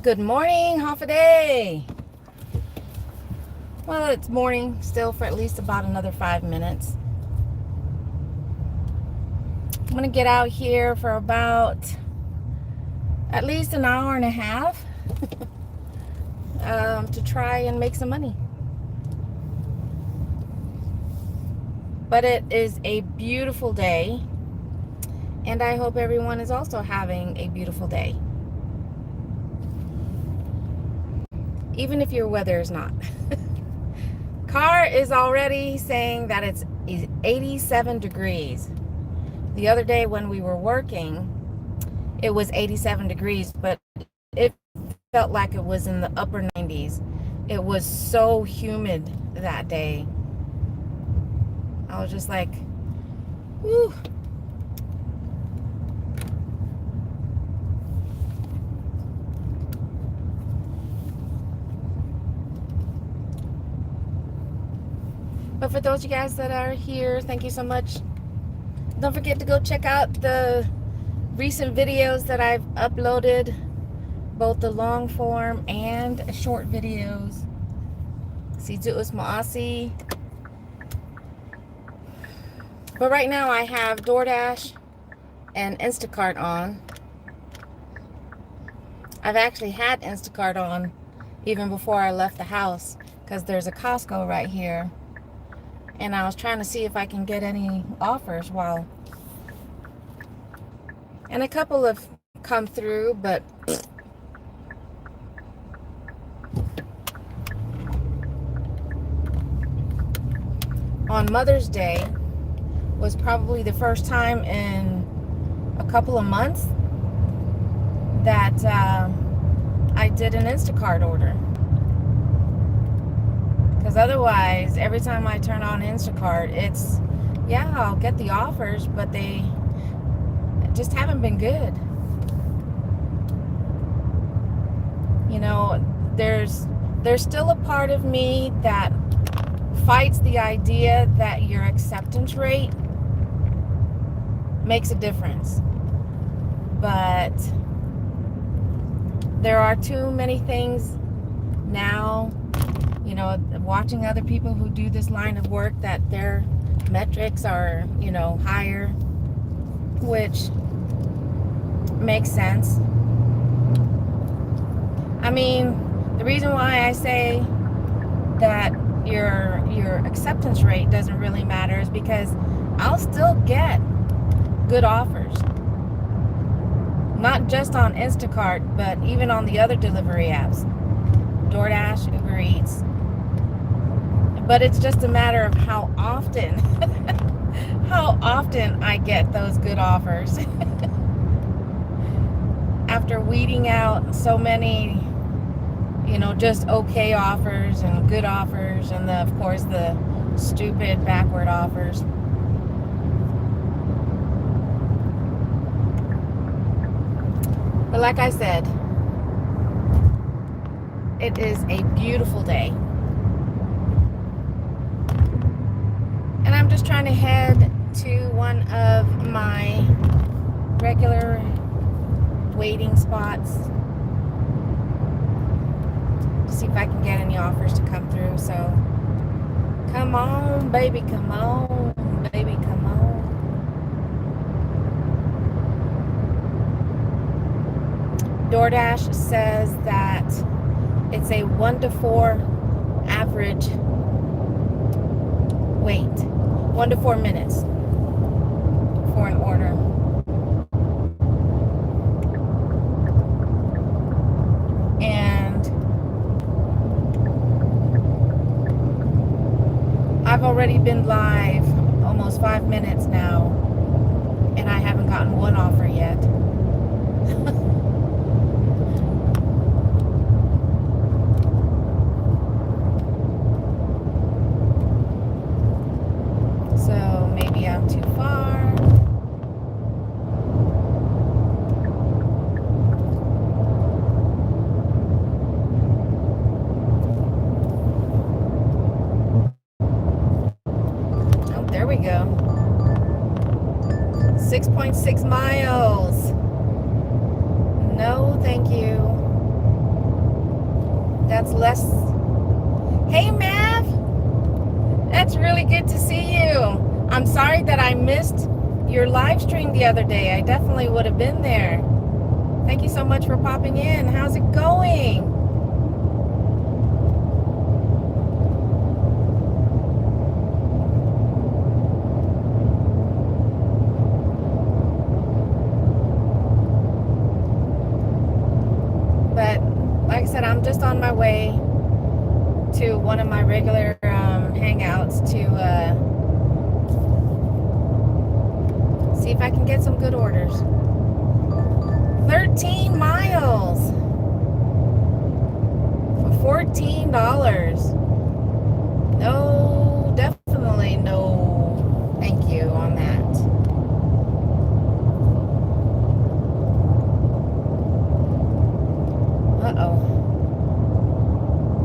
Good morning, half a day. Well, it's morning still for at least about another 5 minutes. I'm going to get out here for about at least an hour and a half to try and make some money. But it is a beautiful day, and I hope everyone is also having a beautiful day, even if your weather is not. Car is already saying that it's 87 degrees. The other day when we were working, it was 87 degrees, but it felt like it was in the upper 90s. It was so humid that day. I was just like, whew. But for those of you guys that are here, thank you so much. Don't forget to go check out the recent videos that I've uploaded, both the long form and short videos. Si Ju'us Ma'asi. But right now I have DoorDash and Instacart on. I've actually had Instacart on even before I left the house because there's a Costco right here. And I was trying to see if I can get any offers while. And a couple have come through, but on Mother's Day was probably the first time in a couple of months that I did an Instacart order. Because otherwise, every time I turn on Instacart, it's, yeah, I'll get the offers, but they just haven't been good. You know, there's still a part of me that fights the idea that your acceptance rate makes a difference. But there are too many things now, you know, watching other people who do this line of work, that their metrics are, you know, higher, which makes sense. I mean, the reason why I say that your acceptance rate doesn't really matter is because I'll still get good offers. Not just on Instacart, but even on the other delivery apps. DoorDash, Uber Eats. But it's just a matter of how often I get those good offers. After weeding out so many, you know, just okay offers and good offers, and of course the stupid backward offers. But like I said, it is a beautiful day. And I'm just trying to head to one of my regular waiting spots to see if I can get any offers to come through. So come on, baby, come on, baby, come on. DoorDash says that it's a 1 to 4 average wait, 1 to 4 minutes for an order. And I've already been live almost 5 minutes now, and I haven't gotten one offer yet. So maybe I'm too far. Oh, there we go. 6.6 miles. No, thank you. That's less. Hey, Mav. That's really good to see you. I'm sorry that I missed your live stream the other day. I definitely would have been there. Thank you so much for popping in. How's it going? But like I said, I'm just on my way to one of my regular hangouts to see if I can get some good orders. 13 miles for $14. No, definitely no thank you on that. Uh-oh.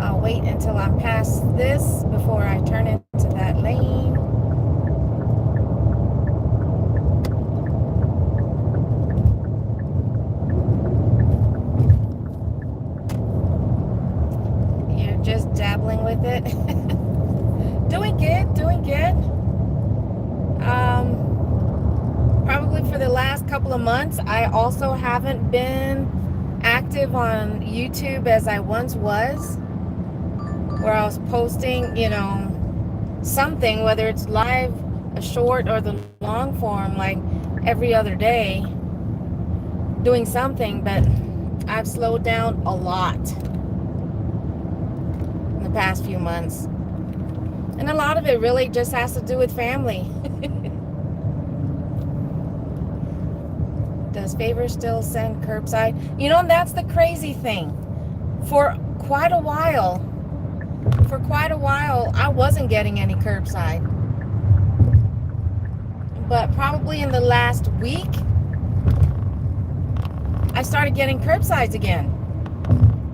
I'll wait until I'm past this before I turn into that lane. You're just dabbling with it. Doing good, doing good. Probably for the last couple of months, I also haven't been active on YouTube as I once was, where I was posting, something, whether it's live, a short, or the long form, like every other day, doing something. But I've slowed down a lot in the past few months. And a lot of it really just has to do with family. Does Favor still send curbside? That's the crazy thing. For quite a while, I wasn't getting any curbside. But probably in the last week, I started getting curbsides again.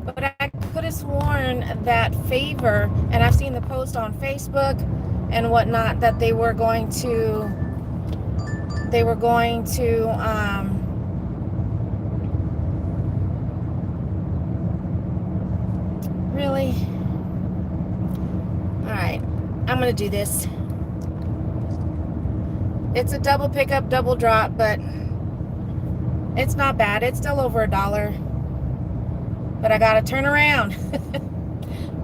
But I could have sworn that Favor, and I've seen the post on Facebook and whatnot, that they were going to really? Alright, I'm gonna do this. It's a double pickup, double drop, but it's not bad. It's still over $1. But I gotta turn around.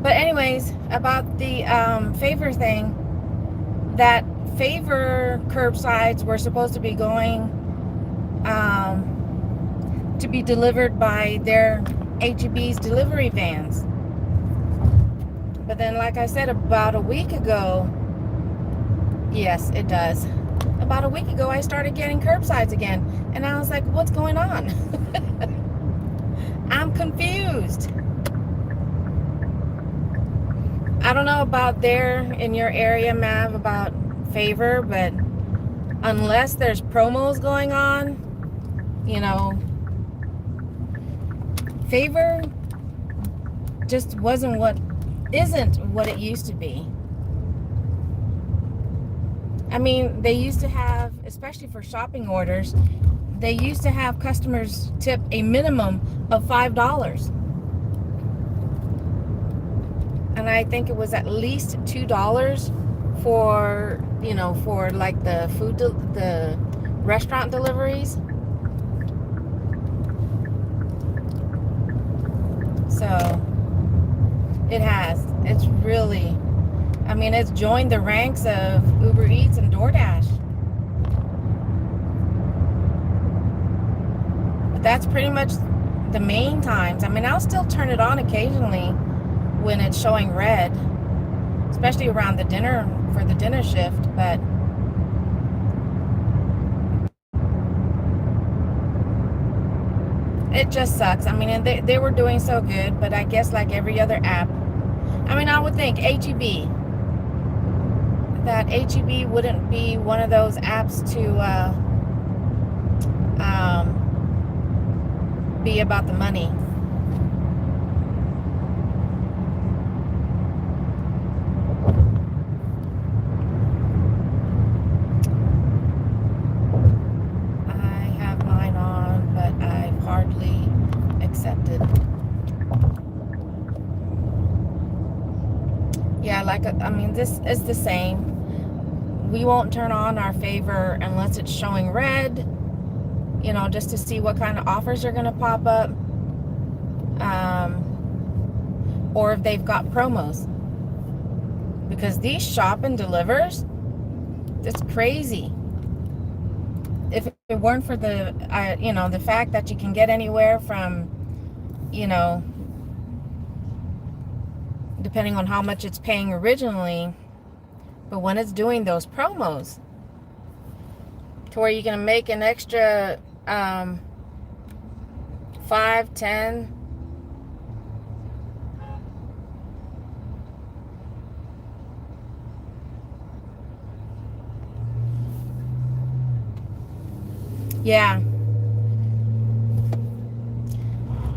But anyways, about the Favor thing, that Favor curbsides were supposed to be going to be delivered by their HEB's delivery vans. But then, like I said, about a week ago, yes, it does. About a week ago, I started getting curbsides again. And I was like, what's going on? I'm confused. I don't know about there in your area, Mav, about Favor, but unless there's promos going on, Favor just isn't what it used to be. I mean, they used to have, especially for shopping orders, they used to have customers tip a minimum of $5. And I think it was at least $2 for, for like the food, the restaurant deliveries. So it has. It's really, it's joined the ranks of Uber Eats and DoorDash. But that's pretty much the main times. I'll still turn it on occasionally when it's showing red, especially around the dinner, for the dinner shift, but it just sucks. And they were doing so good, but I guess like every other app, I would think HEB, that HEB wouldn't be one of those apps to be about the money. like, I mean, this is the same. We won't turn on our favor unless it's showing red, you know, just to see what kind of offers are going to pop up. Or if they've got promos. Because these shop and delivers, it's crazy. If it weren't for the, you know, the fact that you can get anywhere from, you know, depending on how much it's paying originally, but when it's doing those promos to where you can make an extra 5, 10, yeah.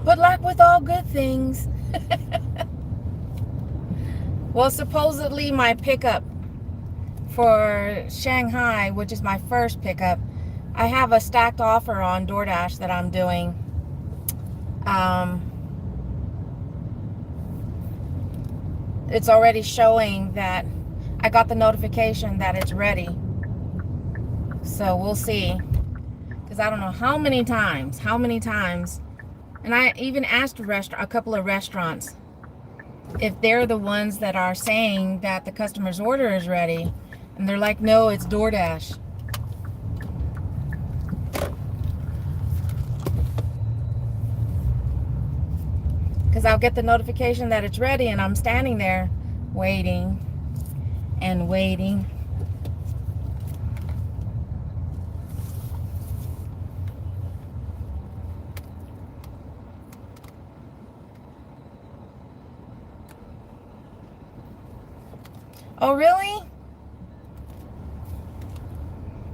But like with all good things, well, supposedly my pickup for Shanghai, which is my first pickup, I have a stacked offer on DoorDash that I'm doing. It's already showing that I got the notification that it's ready. So we'll see. Because I don't know how many times. And I even asked a couple of restaurants if they're the ones that are saying that the customer's order is ready. And they're like, no, it's DoorDash. Because I'll get the notification that it's ready and I'm standing there waiting and waiting. Oh, really?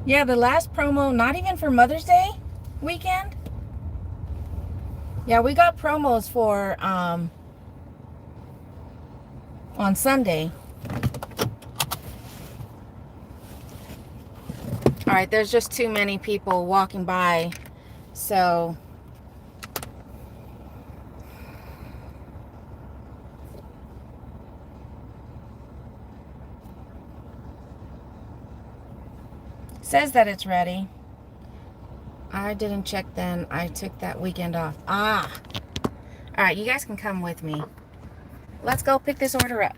Yeah, the last promo, not even for Mother's Day weekend. Yeah, we got promos for on Sunday. All right, there's just too many people walking by, so says that it's ready. I didn't check then. I took that weekend off. All right, you guys can come with me. Let's go pick this order up.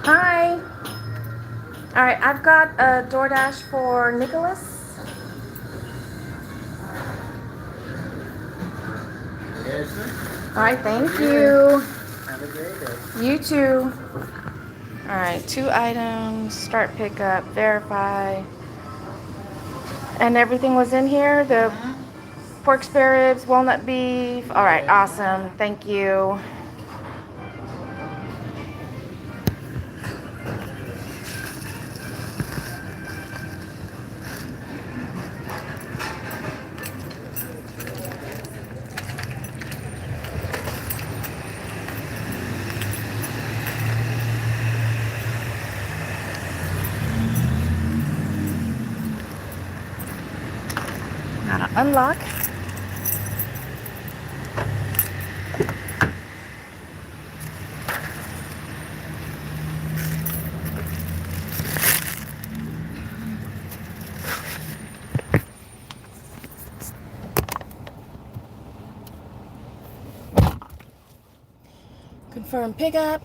Hi. All right, I've got a DoorDash for Nicholas. Yes, sir. All right, thank you. Have a great day. You too. All right, 2 items, start pickup, verify. And everything was in here? The pork spare ribs, walnut beef. All right, awesome. Thank you. Gotta unlock. Confirm pickup.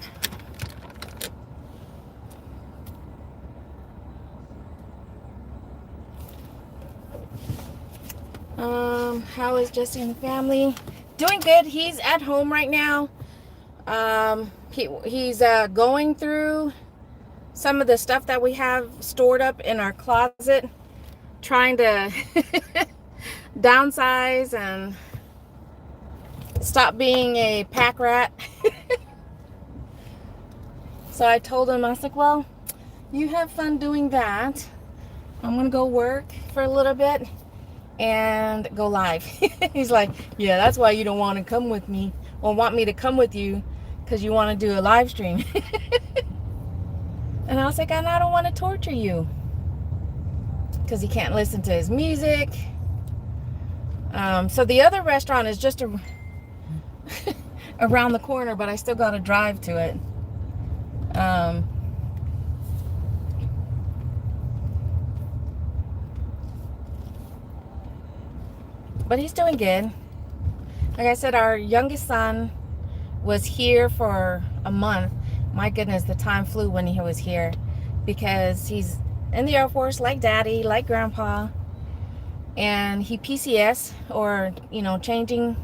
How is Jesse and the family? Doing good. He's at home right now. He's going through some of the stuff that we have stored up in our closet, trying to downsize and stop being a pack rat. So I told him, I was like, well, you have fun doing that. I'm gonna go work for a little bit, and go live. He's like, yeah, that's why you don't want to come with me or want me to come with you, because you want to do a live stream. And I was like, and I don't want to torture you, because he can't listen to his music. So the other restaurant is just around the corner, but I still got to drive to it. Um, but he's doing good. Like I said, our youngest son was here for a month. My goodness, the time flew when he was here, because he's in the Air Force like daddy, like grandpa, and he PCS, or changing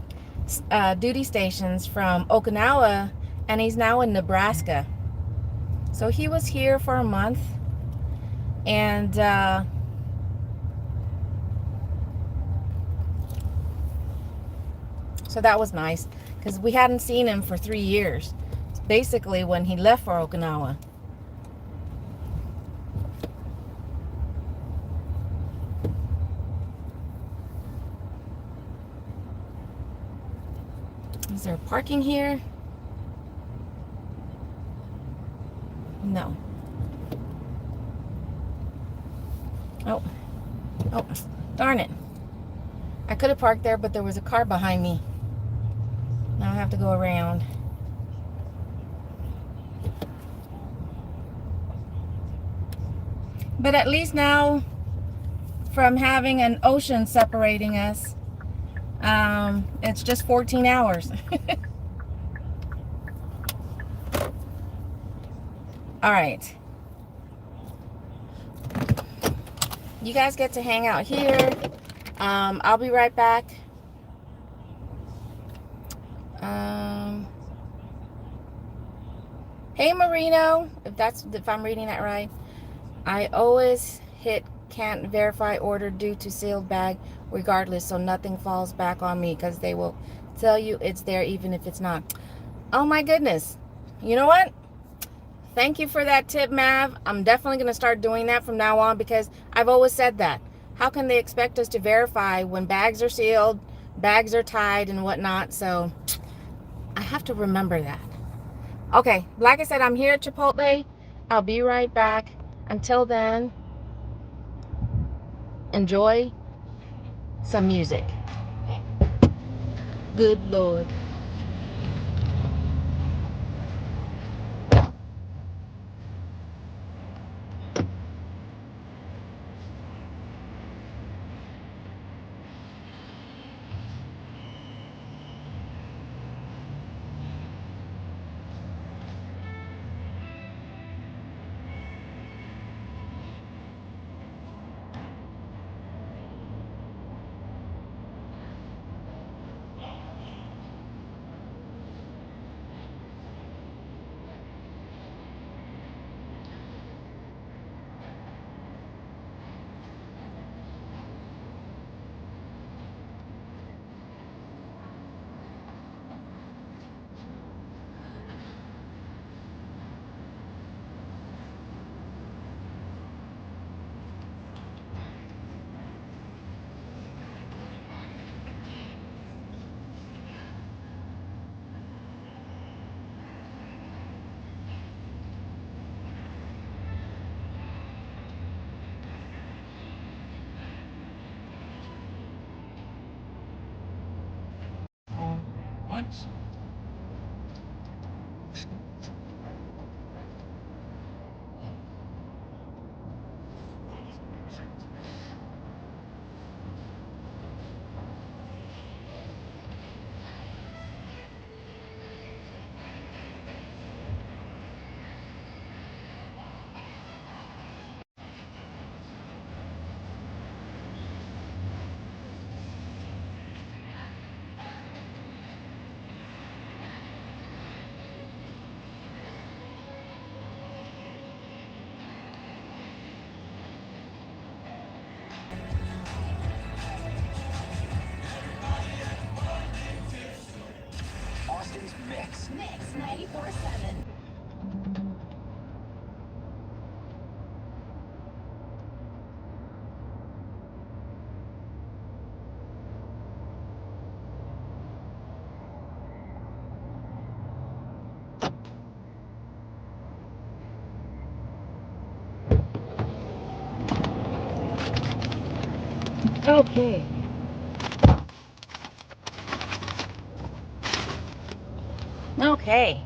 duty stations from Okinawa, and he's now in Nebraska. So he was here for a month, and so that was nice, because we hadn't seen him for 3 years, basically when he left for Okinawa. Is there parking here? No. Oh, oh, darn it. I could have parked there, but there was a car behind me. Now I have to go around. But at least now, from having an ocean separating us, it's just 14 hours. All right. You guys get to hang out here. I'll be right back. Hey Marino, if I'm reading that right. I always hit can't verify order due to sealed bag regardless, so nothing falls back on me, because they will tell you it's there even if it's not. Oh my goodness. You know what? Thank you for that tip, Mav. I'm definitely going to start doing that from now on, because I've always said that. How can they expect us to verify when bags are sealed, bags are tied, and whatnot? So I have to remember that. Okay, like I said, I'm here at Chipotle. I'll be right back. Until then, enjoy some music. Good Lord. What? Okay. Okay.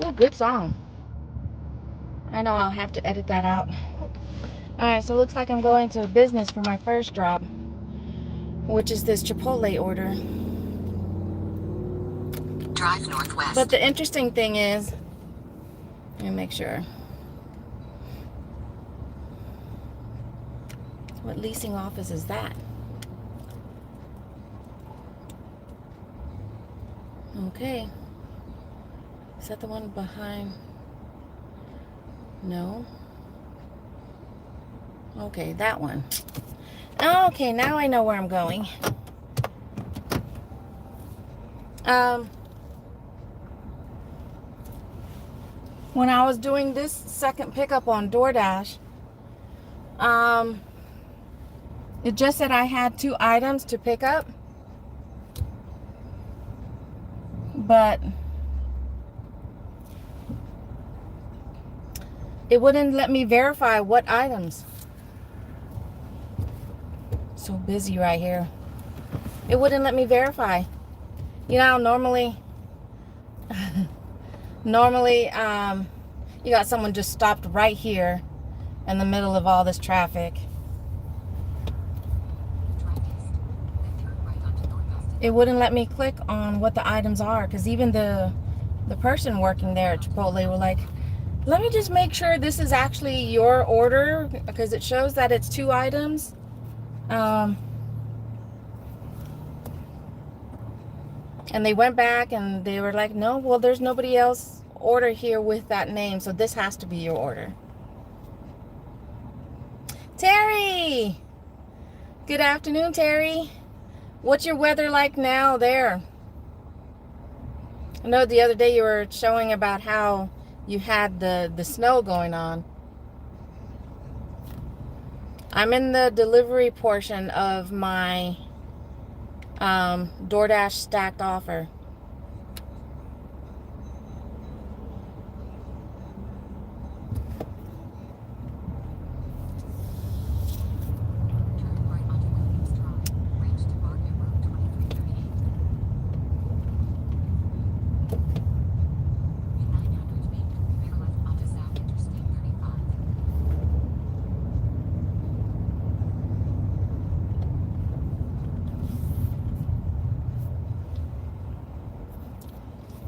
Oh, good song. I know I'll have to edit that out. Alright, so it looks like I'm going to business for my first drop, which is this Chipotle order. Drive northwest. But the interesting thing is, let me make sure. What leasing office is that? Okay. Is that the one behind? No. Okay, that one. Okay, now I know where I'm going. When I was doing this second pickup on DoorDash, it just said I had 2 items to pick up, but it wouldn't let me verify what items. So busy right here. It wouldn't let me verify. You know, normally, you got someone just stopped right here in the middle of all this traffic. It wouldn't let me click on what the items are, because even the person working there at Chipotle were like, let me just make sure this is actually your order, because it shows that it's 2 items. And they went back and they were like, no, well, there's nobody else order here with that name, so this has to be your order. Terry! Good afternoon, Terry. What's your weather like now there? I know the other day you were showing about how you had the snow going on. I'm in the delivery portion of my DoorDash stacked offer.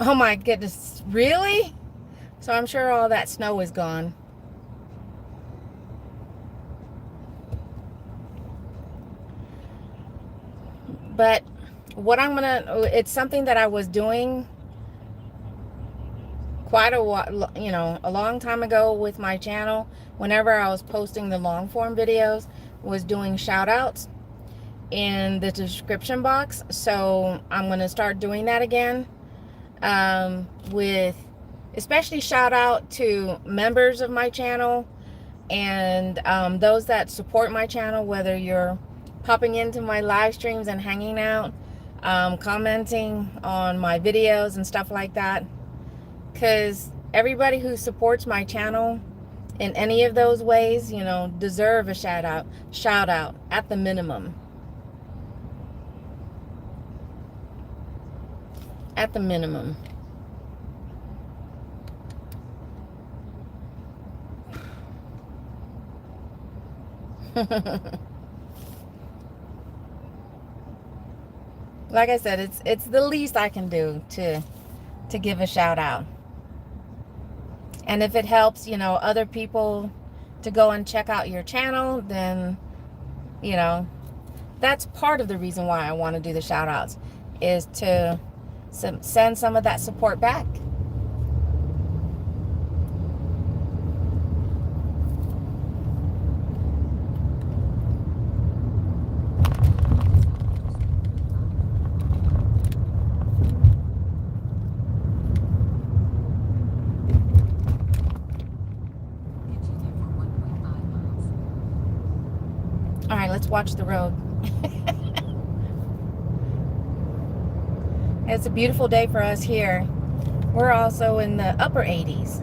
Oh my goodness, really? So I'm sure all that snow is gone. But what it's something that I was doing quite a while, a long time ago with my channel. Whenever I was posting the long form videos, was doing shout outs in the description box. So I'm going to start doing that again. With especially shout out to members of my channel and those that support my channel, whether you're popping into my live streams and hanging out, commenting on my videos and stuff like that, because everybody who supports my channel in any of those ways, deserve a shout out at the minimum. At the minimum. Like I said, it's the least I can do to give a shout out. And if it helps, other people to go and check out your channel, then, that's part of the reason why I want to do the shout outs, is to send some of that support back. All right, let's watch the road. It's a beautiful day for us here. We're also in the upper 80s.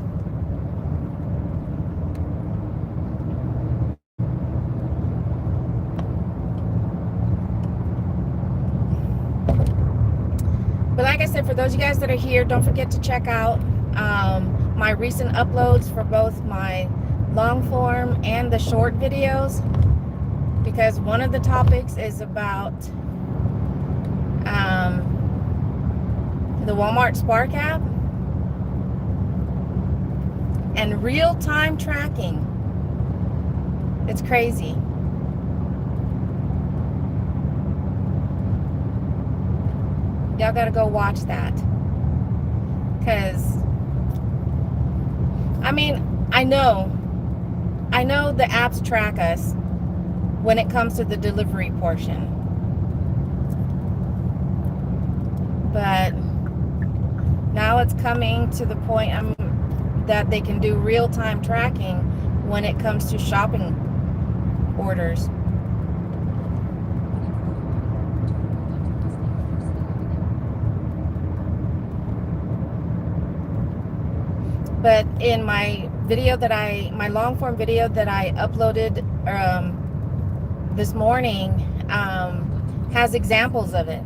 like I said, for those of you guys that are here, don't forget to check out my recent uploads for both my long form and the short videos, because one of the topics is about the Walmart Spark app and real-time tracking. It's crazy. Y'all gotta go watch that, because I mean, I know the apps track us when it comes to the delivery portion, but now it's coming to the point that they can do real-time tracking when it comes to shopping orders. But in my video my long form video that I uploaded this morning, has examples of it,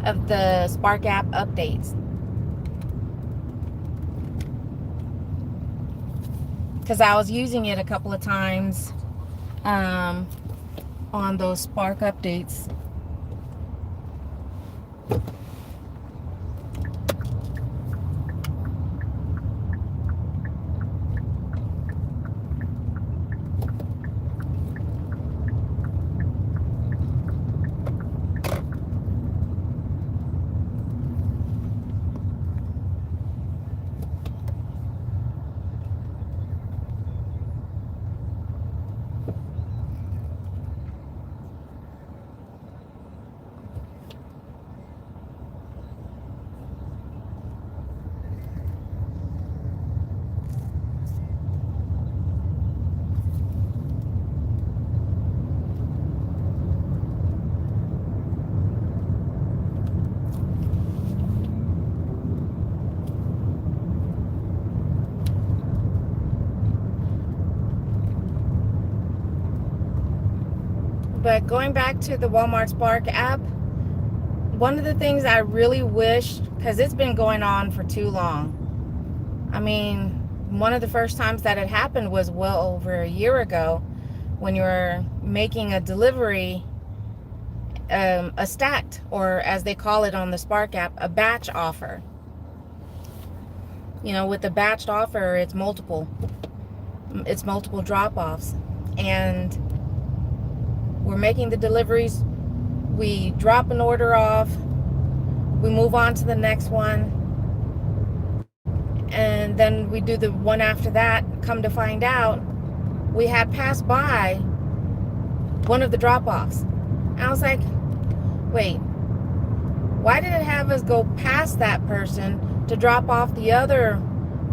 of the Spark app updates. Because I was using it a couple of times on those Spark updates. But going back to the Walmart Spark app, one of the things I really wish, because it's been going on for too long. I mean, one of the first times that it happened was well over a year ago, when you were making a delivery, a stacked, or as they call it on the Spark app, a batch offer. You know, with the batched offer, it's multiple drop-offs, and we're making the deliveries. We drop an order off, we move on to the next one, and then we do the one after that. Come to find out, we had passed by one of the drop-offs. I was like, wait, why did it have us go past that person to drop off the other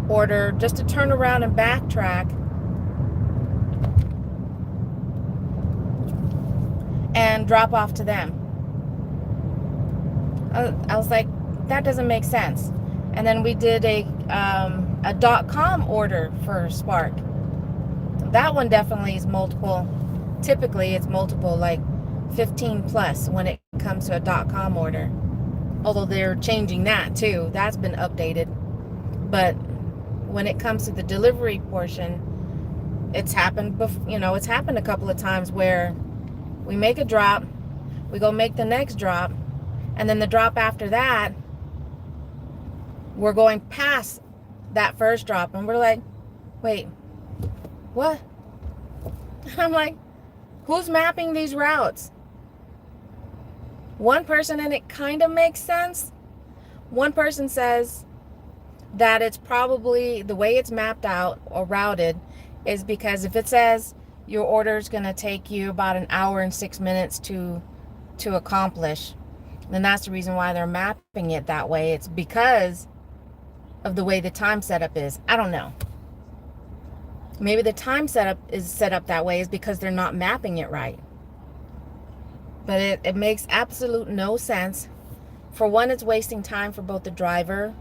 order, just to turn around and backtrack and drop off to them? I was like, that doesn't make sense. And then we did a .com order for Spark. That one definitely is multiple. Typically it's multiple, like 15 plus when it comes to a .com order. Although they're changing that too. That's been updated. But when it comes to the delivery portion, it's happened it's happened a couple of times where we make a drop, we go make the next drop, and then the drop after that, we're going past that first drop, and we're like, wait, what? I'm like, who's mapping these routes? One person, and it kind of makes sense. One person says that it's probably the way it's mapped out or routed is because if it says your order is going to take you about an hour and 6 minutes to accomplish, then that's the reason why they're mapping it that way. It's because of the way the time setup is. I don't know. Maybe the time setup is set up that way is because they're not mapping it right. But it makes absolute no sense. For one, it's wasting time for both the driver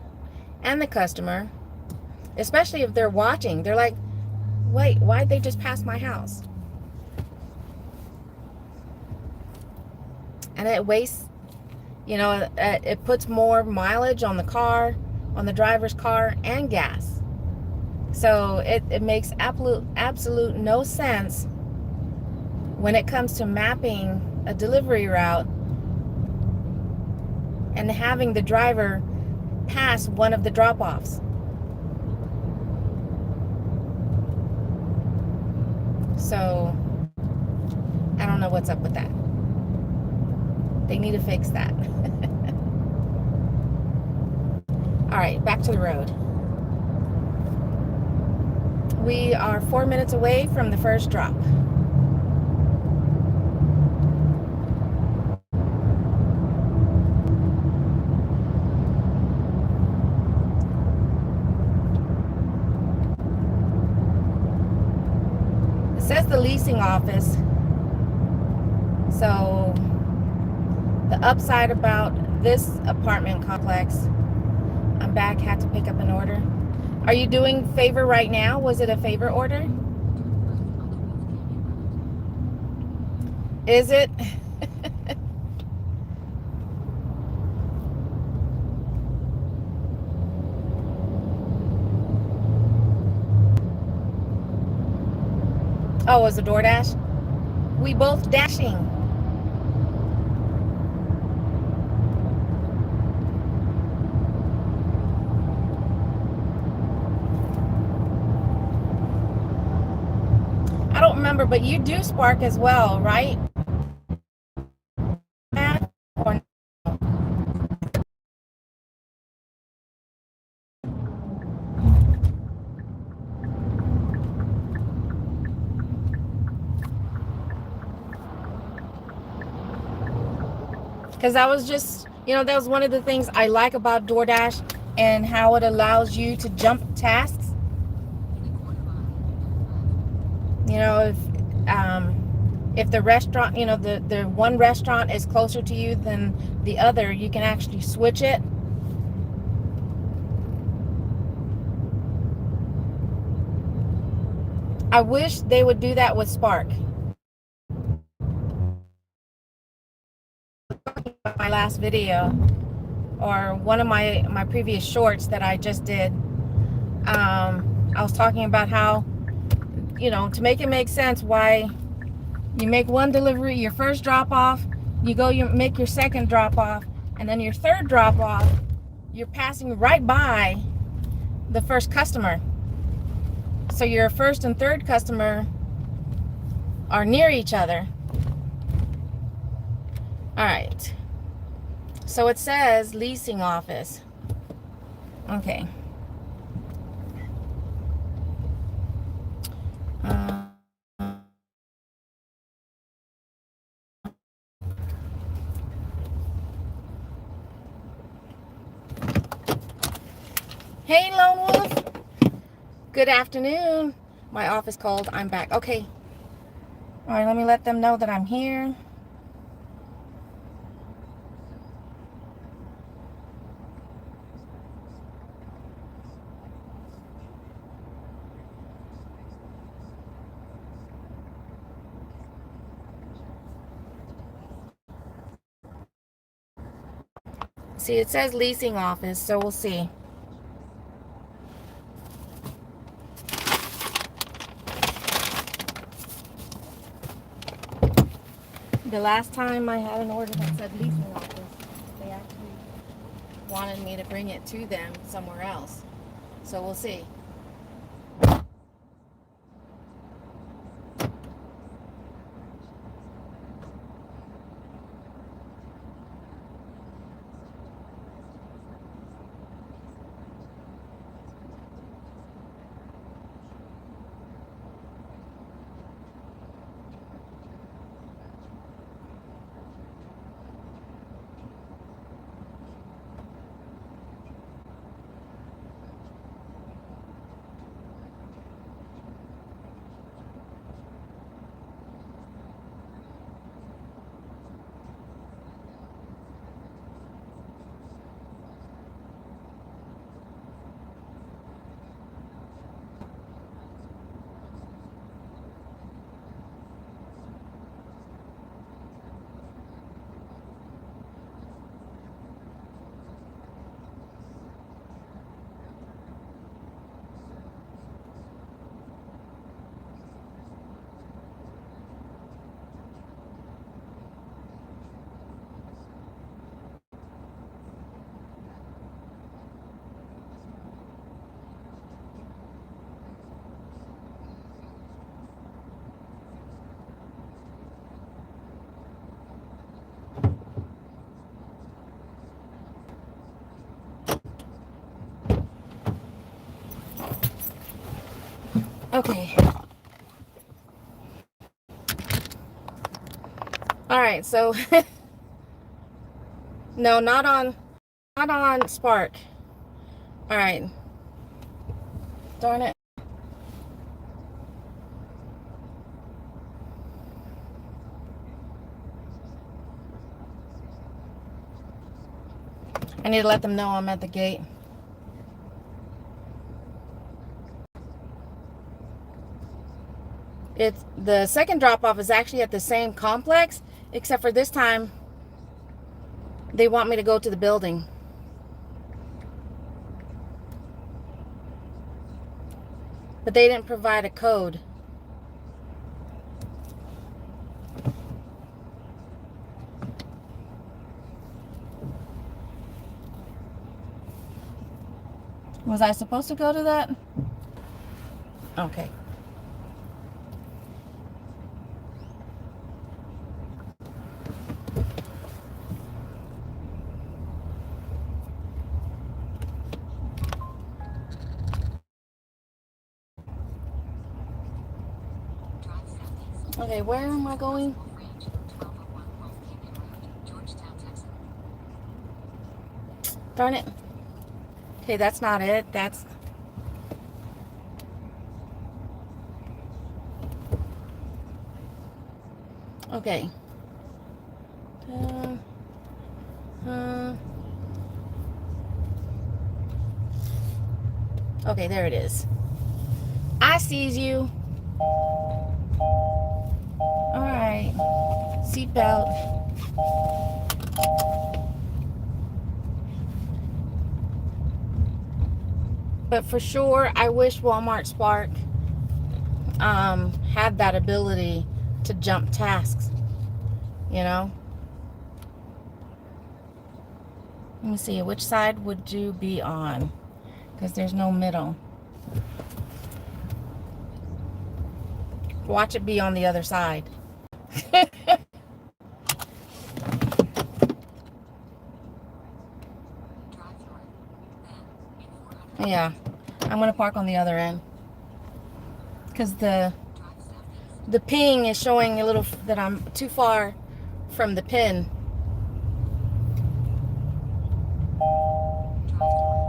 and the customer, especially if they're watching. They're like, wait, why'd they just pass my house? And it wastes You know, it puts more mileage on the car, on the driver's car, and gas. So it makes absolute no sense when it comes to mapping a delivery route and having the driver pass one of the drop-offs. So I don't know what's up with that. They need to fix that. All right, back to the road. We are 4 minutes away from the first drop. It says the leasing office. So the upside about this apartment complex, I'm back, had to pick up an order. Are you doing favor right now? Was it a favor order? Is it? Oh, it was a DoorDash? We both dashing. I don't remember, but you do Spark as well, right? Matt? Or because I was just, that was one of the things I like about DoorDash and how it allows you to jump tasks. If the restaurant, the one restaurant is closer to you than the other, you can actually switch it. I wish they would do that with Spark. My last video, or one of my previous shorts that I just did, I was talking about how, to make it make sense, why you make one delivery, your first drop off, you make your second drop off, and then your third drop off, you're passing right by the first customer. So your first and third customer are near each other. All right. So it says leasing office. Okay. Hey, Lone Wolf. Good afternoon. My office called. I'm back. Okay. All right, let me let them know that I'm here. See, it says leasing office, so we'll see. The last time I had an order that said leasing office, they actually wanted me to bring it to them somewhere else. So we'll see. Okay. All right, so no, not on Spark. All right. Darn it. I need to let them know I'm at the gate. It's the second drop off is actually at the same complex, except for this time they want me to go to the building. But they didn't provide a code. Was I supposed to go to that? Okay. Okay, where am I going? Darn it. Okay, that's not it. That's... Okay. Uh, okay, there it is. I sees you. Alright. Seatbelt. But for sure, I wish Walmart Spark had that ability to jump tasks, you know? Let me see, which side would you be on? Because there's no middle. Watch it be on the other side. Yeah, I'm gonna park on the other end because the ping is showing a little that I'm too far from the pin.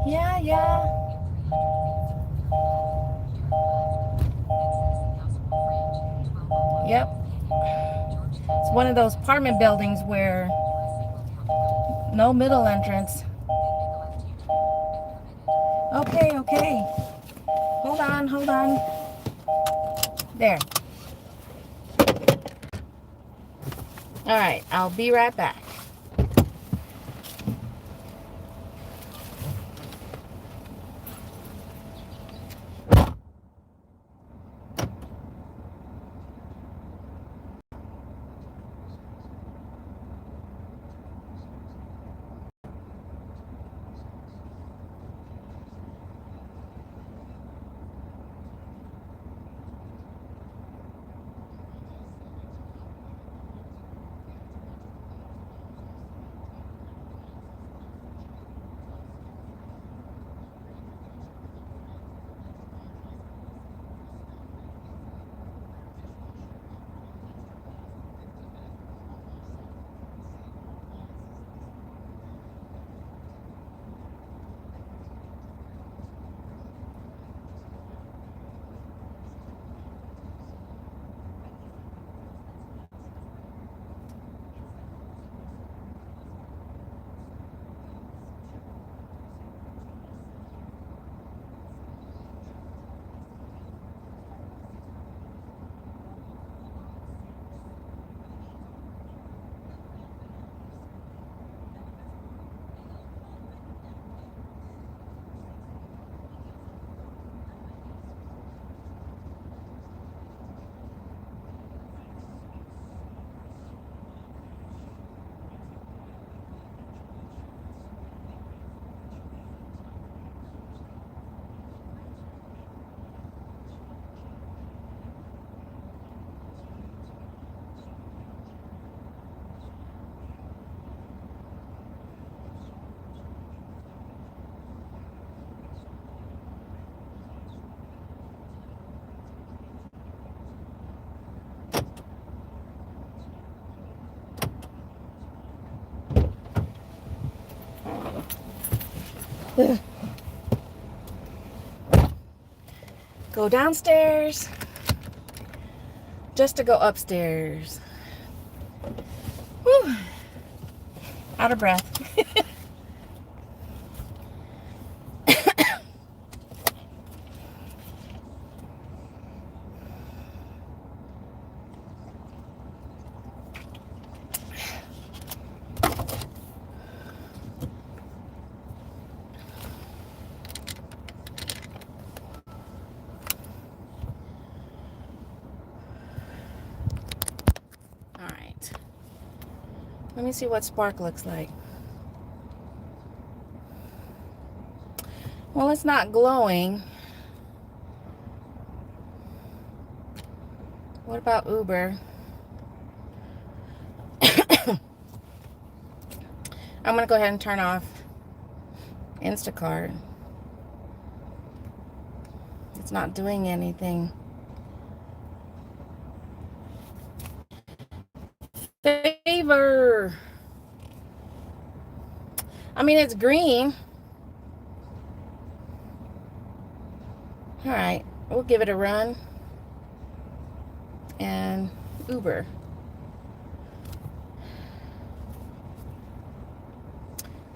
Yeah, yeah. Yep. It's one of those apartment buildings where no middle entrance. Okay, okay. Hold on, hold on. There. All right, I'll be right back. Go downstairs just to go upstairs. Whew. Out of breath. All right. Let me see what Spark looks like. Well, it's not glowing. What about Uber? I'm going to go ahead and turn off Instacart. It's not doing anything. Favor. I mean, it's green. All right, we'll give it a run. And Uber.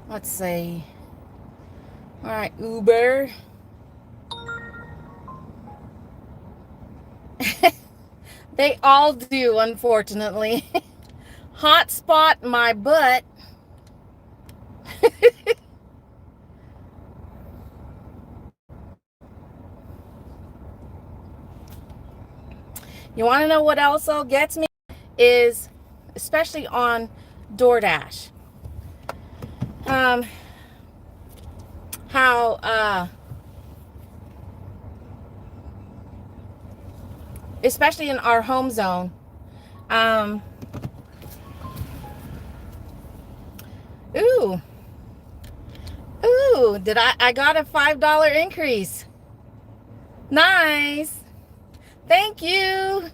Let's see. All right, Uber. They all do, unfortunately. Hotspot my butt. You want to know what also gets me? Is, especially on DoorDash, how especially in our home zone, ooh, did I got a $5 increase. Nice. Thank you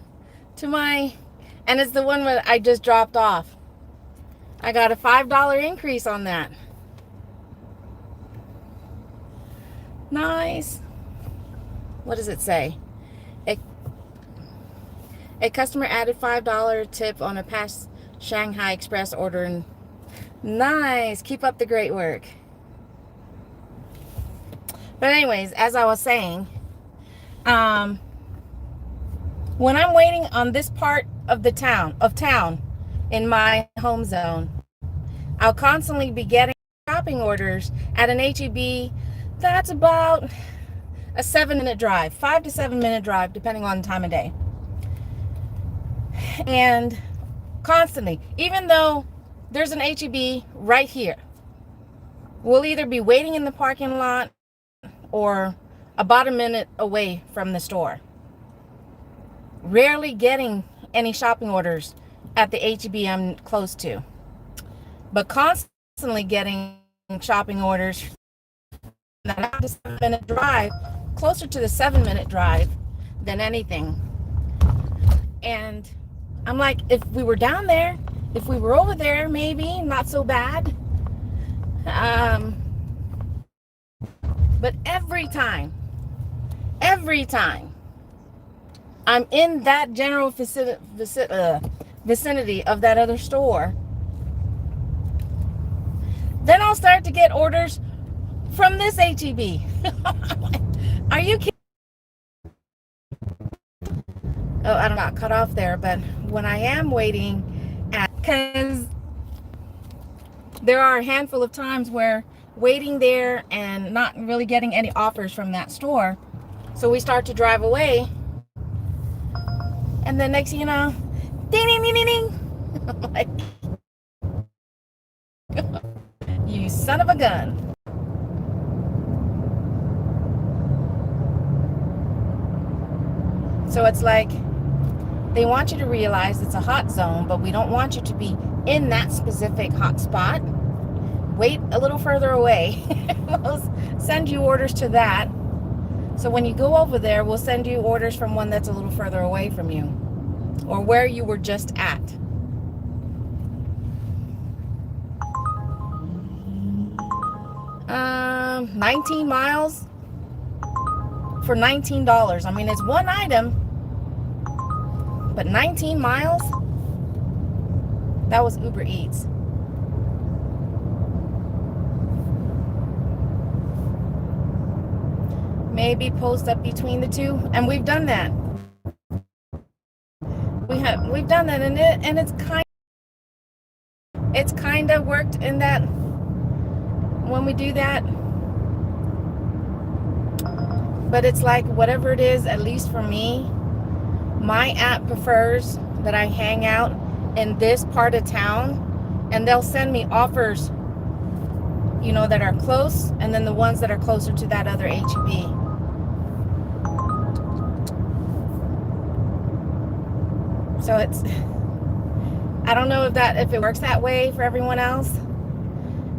to my, and it's the one that I just dropped off. I got a $5 increase on that. Nice. What does it say? A customer added $5 tip on a past Shanghai Express order. And nice. Keep up the great work. But anyways, as I was saying, when I'm waiting on this part of the town in my home zone, I'll constantly be getting shopping orders at an HEB that's about a 7-minute drive, 5 to 7 minute drive, depending on the time of day. And constantly, even though there's an HEB right here, we'll either be waiting in the parking lot or about a minute away from the store. Rarely getting any shopping orders at the HEB I'm close to, but constantly getting shopping orders that 5 to 7 minute drive, closer to the 7-minute drive than anything. And I'm like, if we were down there, if we were over there, maybe not so bad. But every time I'm in that general vicinity of that other store, then I'll start to get orders from this HEB. Are you kidding? Oh, I don't know, cut off there, but when I am waiting because there are a handful of times where waiting there and not really getting any offers from that store. So we start to drive away. And then next thing you know, ding, ding, ding, ding, ding. I'm like, you son of a gun. So it's like, they want you to realize it's a hot zone, but we don't want you to be in that specific hot spot. Wait a little further away. We'll send you orders to that. So when you go over there, we'll send you orders from one that's a little further away from you, or where you were just at. 19 miles for $19. I mean, it's one item, but 19 miles? That was Uber Eats. Maybe post up between the two, and we've done that. We've done that, and it's kind of worked in that when we do that. But it's like whatever it is, at least for me, my app prefers that I hang out in this part of town, and they'll send me offers, you know, that are close, and then the ones that are closer to that other HEB. So it's, I don't know if it works that way for everyone else.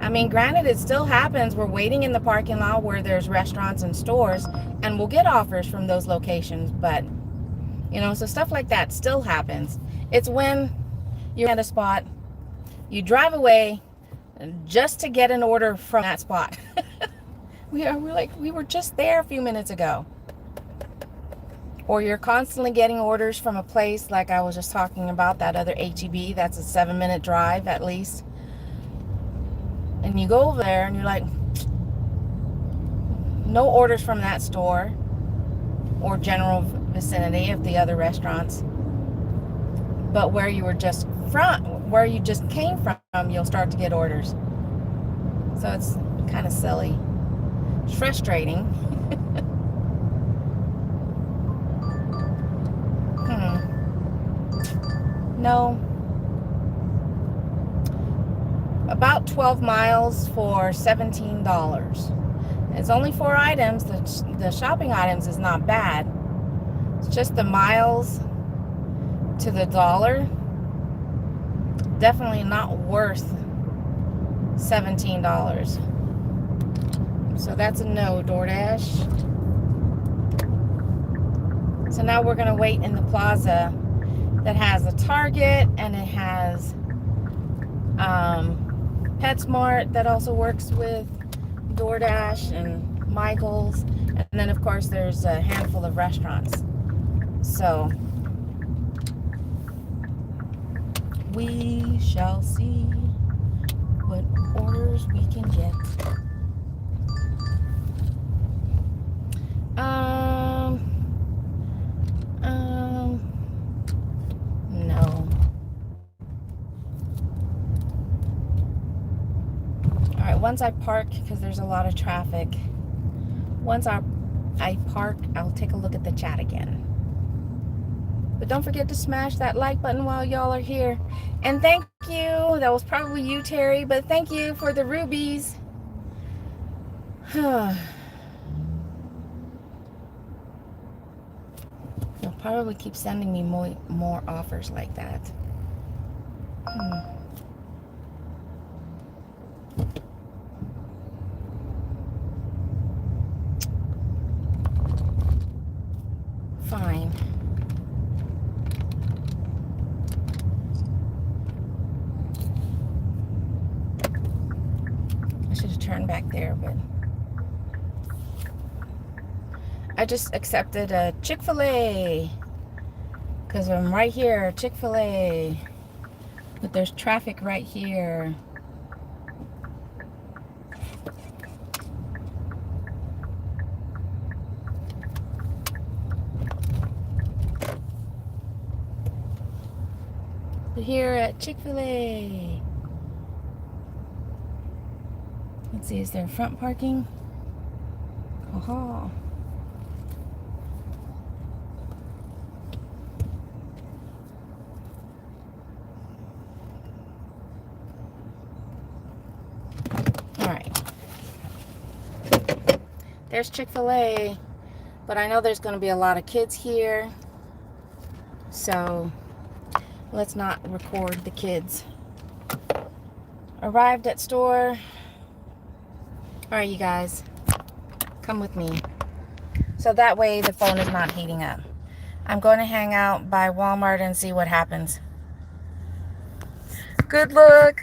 I mean, granted, it still happens. We're waiting in the parking lot where there's restaurants and stores, and we'll get offers from those locations. But, you know, so stuff like that still happens. It's when you're at a spot, you drive away just to get an order from that spot. We were just there a few minutes ago. Or you're constantly getting orders from a place like I was just talking about, that other HEB, that's a 7-minute drive at least. And you go over there and you're like, no orders from that store or general vicinity of the other restaurants. But where you just came from, you'll start to get orders. So it's kind of silly. It's frustrating. No. About 12 miles for $17. It's only 4 items. The shopping items is not bad. It's just the miles to the dollar. Definitely not worth $17. So that's a no, DoorDash. So now we're going to wait in the plaza that has a Target, and it has PetSmart that also works with DoorDash and Michael's, and then of course there's a handful of restaurants. So we shall see what orders we can get. No. Alright, once I park, because there's a lot of traffic, once I park, I'll take a look at the chat again. But don't forget to smash that like button while y'all are here. And thank you. That was probably you, Terry, but thank you for the rubies. They'll probably keep sending me more offers like that. Fine. I should have turned back there, but I just accepted a Chick-fil-A because I'm right here, Chick-fil-A. But there's traffic right here. But here at Chick-fil-A. Let's see, is there front parking? Aha. Alright. There's Chick-fil-A. But I know there's going to be a lot of kids here. So let's not record the kids. Arrived at store. Alright, you guys. Come with me. So that way the phone is not heating up. I'm going to hang out by Walmart and see what happens. Good luck.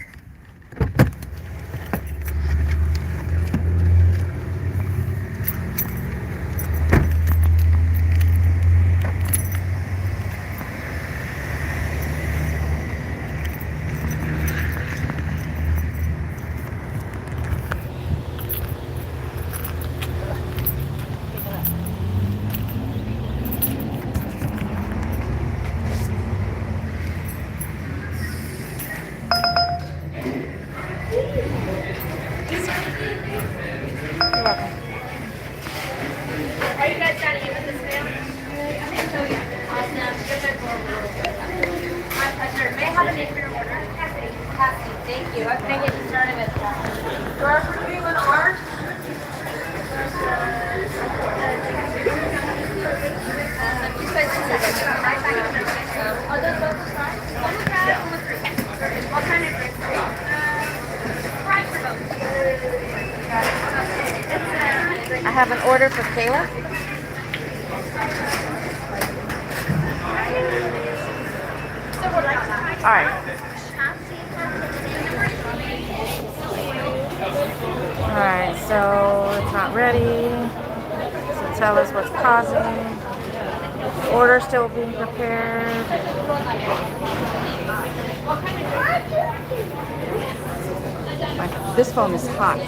Thank you. What can I get you started with? Yours for you and ours. Are those both the size? One with that, one with three. What kind of drink? Sprite for both. I have an order for Kayla. All right. All right, so it's not ready. So tell us what's causing. Order still being prepared. This phone is hot.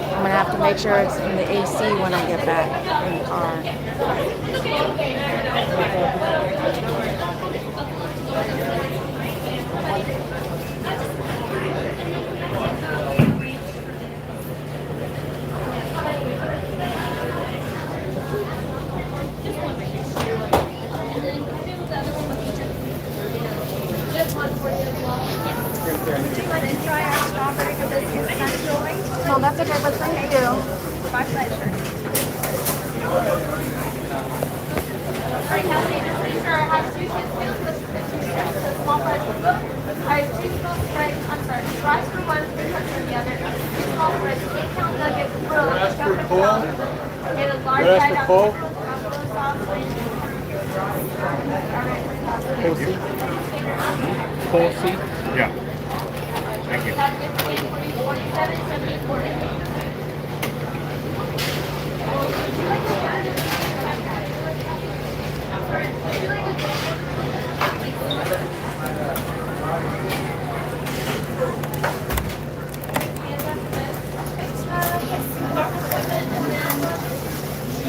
I'm gonna have to make sure it's in the AC when I get back in the car. No, that's okay, but thank you. My pleasure. Alright, Cassie, please, sir, I have two kids meals with small fries for both. I have two small fries, I'm sorry, fries for one, 3 cups for the other. Two small fries, 8-count nuggets, grilled, That's for Cole. and a large That's side for of Cole. sauce, please. Cole C. Cole C. Yeah. Thank you.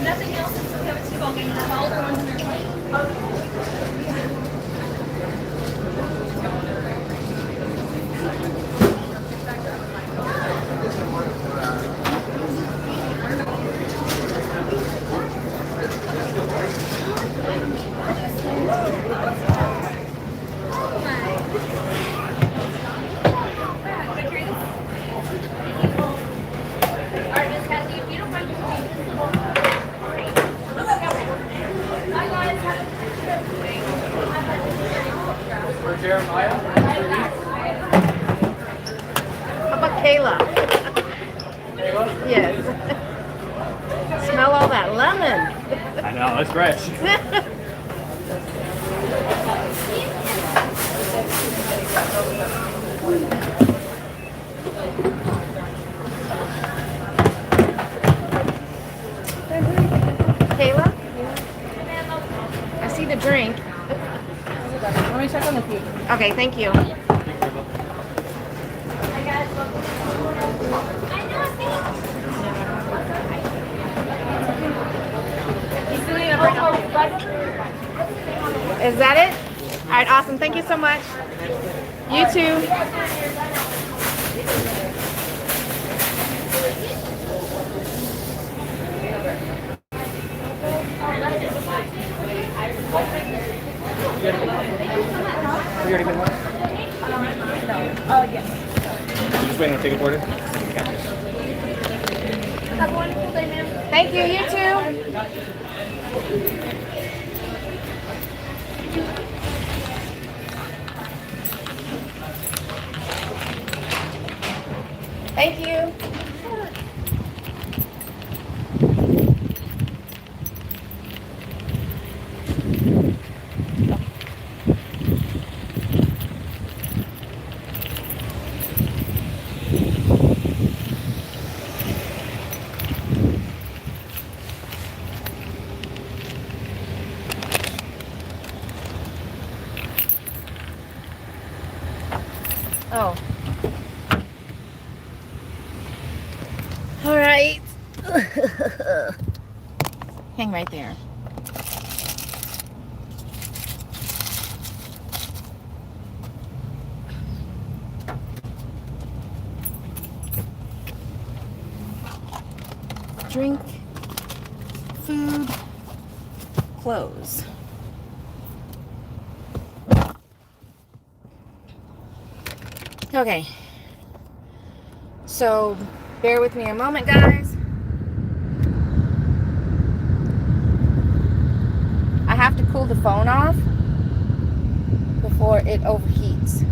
Nothing else until we have a T-ball game. That's all the ones in their Alright, Miss Cassie, if you don't mind For Jeremiah. How about Kayla? Yes. Smell all that lemon. I know, it's fresh. Kayla? I see the drink. Let me check on the food. Okay, thank you. Is that it? All right, awesome. Thank you so much. You too. You already been one? Yes. You just waiting on a ticket order? Have a wonderful day, ma'am. Thank you. You too. Thank you. Oh. All right. Hang right there. Drink, food, clothes. Okay. So, bear with me a moment, guys. I have to cool the phone off before it overheats.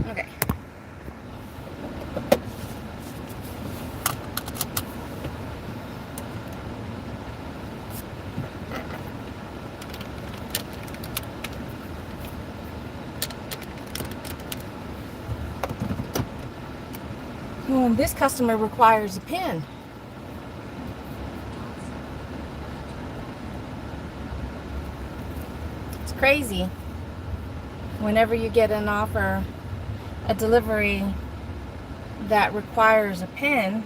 Okay. Well, this customer requires a pin. It's crazy. Whenever you get an offer, a delivery that requires a pin,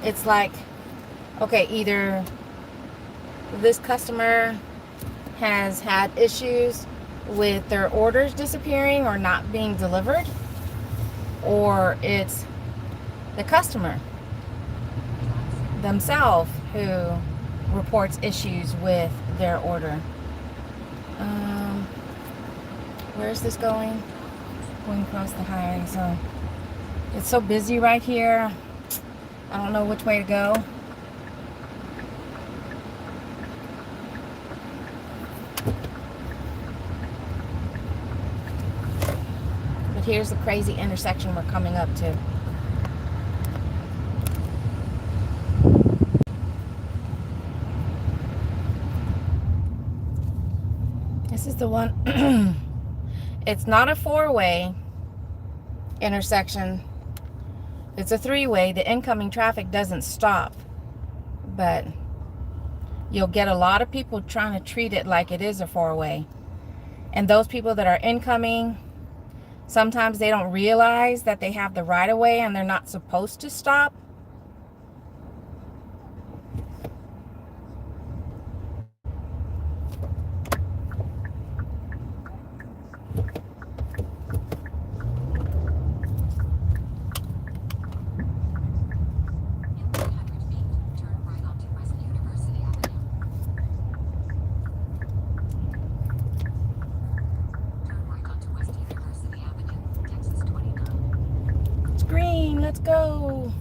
it's like, okay, either this customer has had issues with their orders disappearing or not being delivered, or it's the customer themselves who reports issues with their order. Where is this going? Going across the highway. So it's so busy right here. I don't know which way to go. But here's the crazy intersection we're coming up to. This is the one. It's not a four-way intersection. It's a three-way. The incoming traffic doesn't stop. But you'll get a lot of people trying to treat it like it is a four-way. And those people that are incoming, sometimes they don't realize that they have the right-of-way and they're not supposed to stop. It's green. Let's go.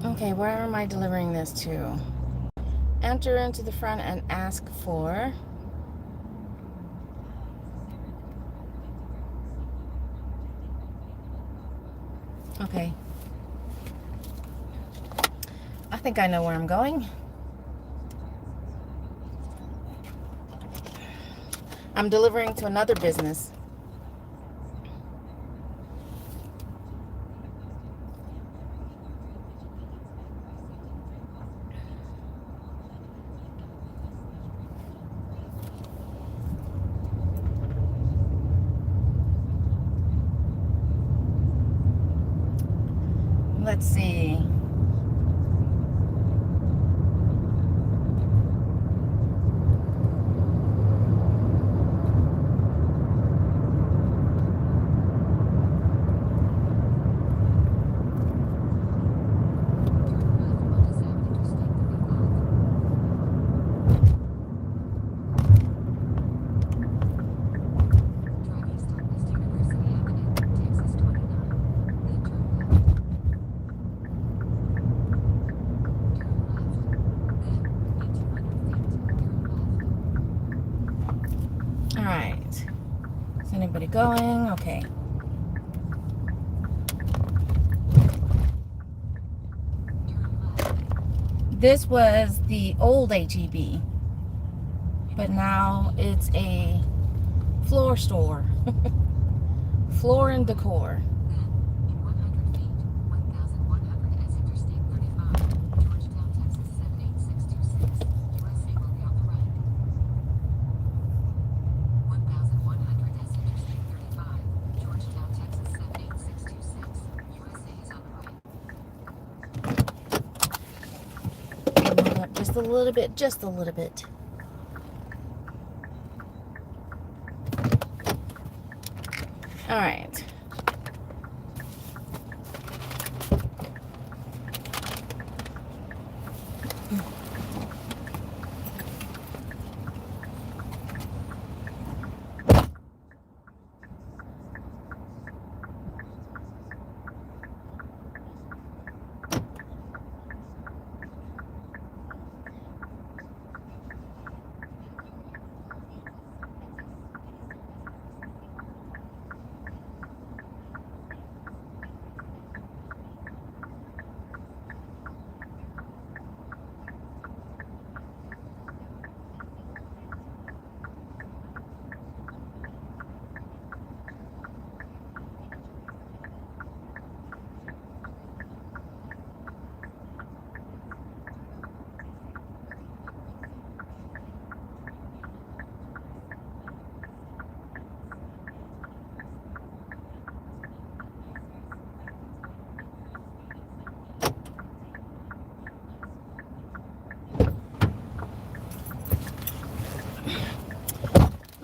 Okay, where am I delivering this to? Enter into the front and ask for... Okay. I think I know where I'm going. I'm delivering to another business. Let's see. All right. Is anybody going? Okay. This was the old HEB, but now it's a floor store. Floor and decor. Just a little bit, just a little bit. All right.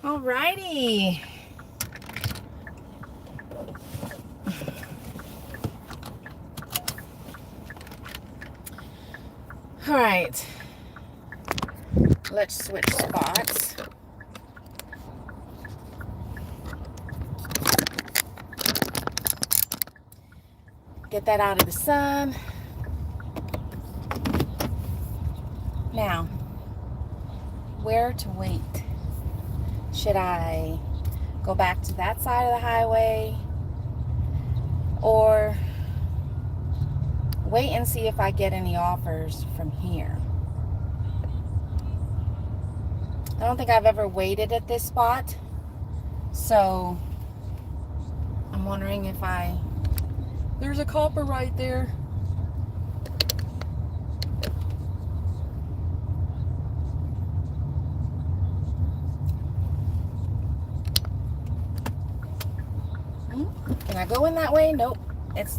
Alrighty. All right. Let's switch spots. Get that out of the sun. Now, where to wait? Should I go back to that side of the highway or wait and see if I get any offers from here? I don't think I've ever waited at this spot, so I'm wondering if there's a copper right there. Can I go in that way? Nope. It's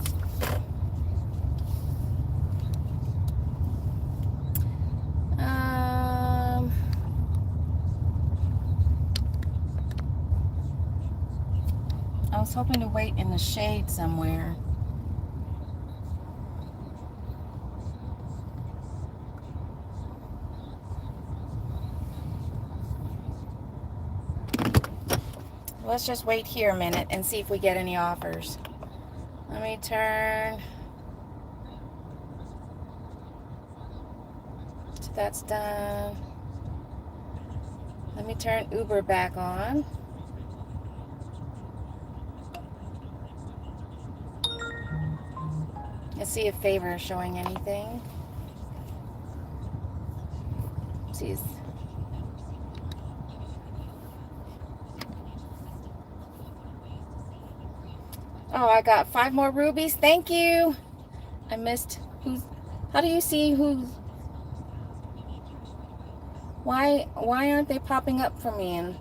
I was hoping to wait in the shade somewhere. Let's just wait here a minute and see if we get any offers. Let me turn. So that's done. Let me turn Uber back on. Let's see if Favor is showing anything. See. Oh, I got 5 more rubies. Thank you. I missed who's. How do you see who's? Why aren't they popping up for me? And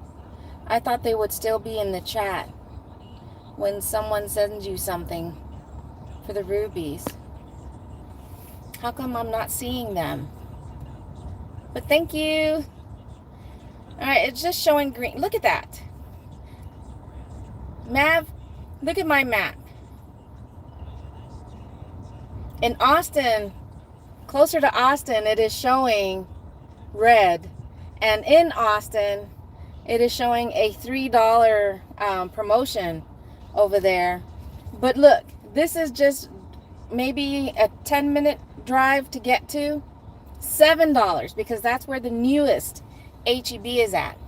I thought they would still be in the chat when someone sends you something for the rubies. How come I'm not seeing them? But thank you. All right, it's just showing green. Look at that. Mav, look at my map. In Austin, closer to Austin, it is showing red. And in Austin, it is showing a $3 promotion over there. But look, this is just maybe a 10-minute drive to get to. $7, because that's where the newest HEB is at.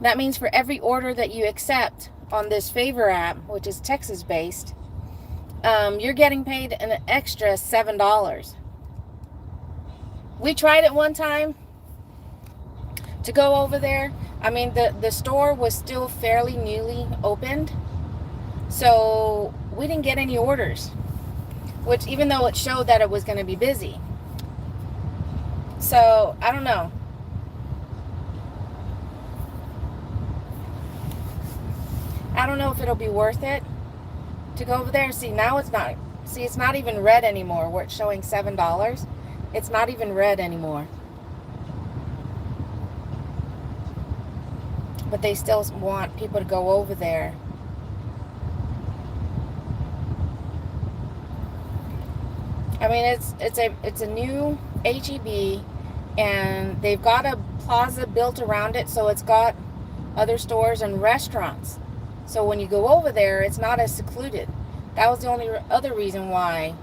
That means for every order that you accept on this Favor app, which is Texas based, you're getting paid an extra $7. We tried it one time to go over there. I mean, the store was still fairly newly opened, so we didn't get any orders, which even though it showed that it was going to be busy. So I don't know. I don't know if it'll be worth it to go over there. See, now it's not. See, it's not even red anymore where it's showing $7. It's not even red anymore. But they still want people to go over there. I mean, it's a new HEB, and they've got a plaza built around it, so it's got other stores and restaurants. So when you go over there, it's not as secluded. That was the only other reason why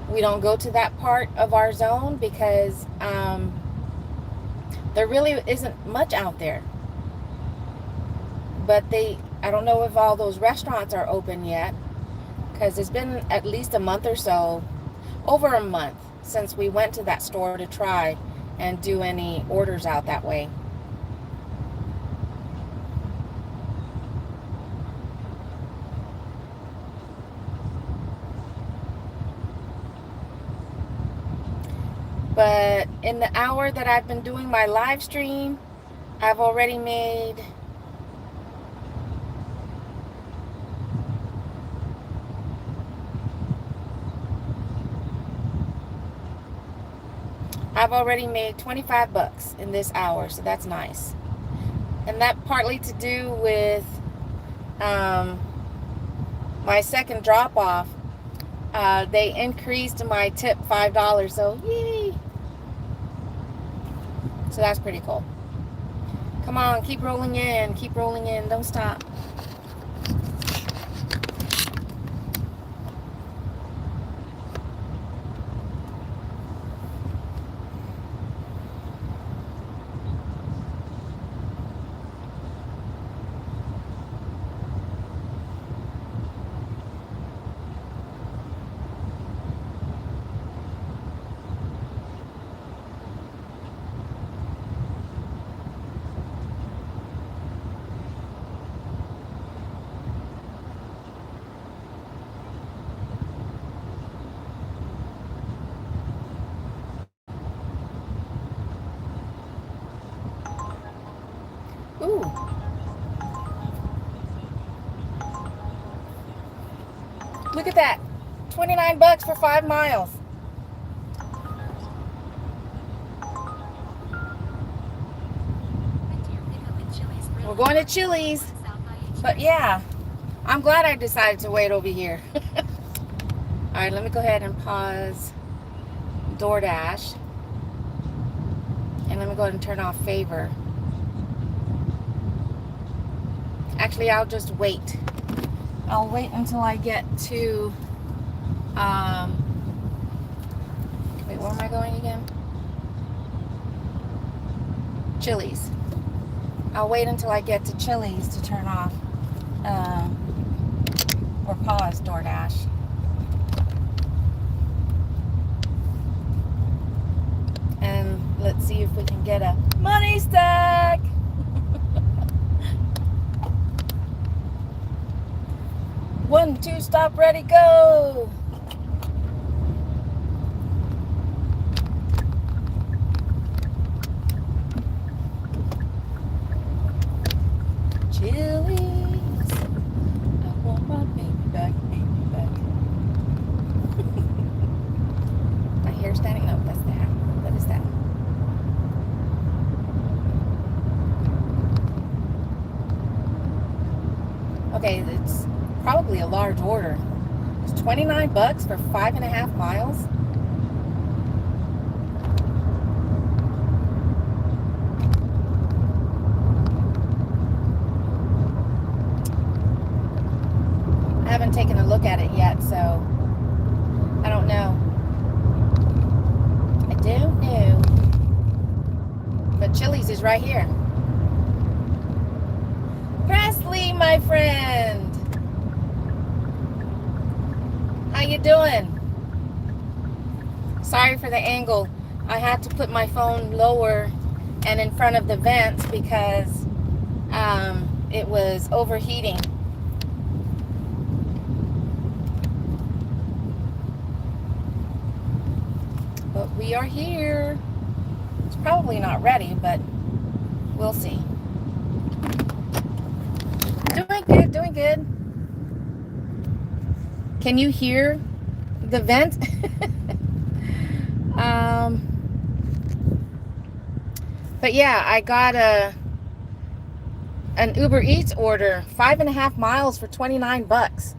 we don't go to that part of our zone, because there really isn't much out there. But I don't know if all those restaurants are open yet, because it's been at least a month or so, over a month, since we went to that store to try and do any orders out that way. But in the hour that I've been doing my live stream, I've already made $25 in this hour, so that's nice. And that partly to do with my second drop off. They increased my tip $5, so yay! So that's pretty cool. Come on, keep rolling in, don't stop. Ooh. Look at that. $29 for 5 miles. We're going to Chili's. But yeah, I'm glad I decided to wait over here. Alright, let me go ahead and pause DoorDash. And let me go ahead and turn off favor. Actually, I'll just wait. I'll wait until I get to wait, where am I going again? Chili's. I'll wait until I get to Chili's to turn off or pause DoorDash. And let's see if we can get a money stack. One, two, stop, ready, go. Chili's. I want my baby back, baby back. My hair standing up, that's that. What is that? Okay, it's probably a large order. It's $29 for 5.5 miles. I haven't taken a look at it yet, so I don't know. I don't know. But Chili's is right here. Presley, my friend. How you doing? Sorry for the angle. I had to put my phone lower and in front of the vents because it was overheating. But we are here. It's probably not ready, but we'll see. Doing good, doing good. Can you hear the vent? But yeah, I got an Uber Eats order, 5.5 miles for 29 bucks.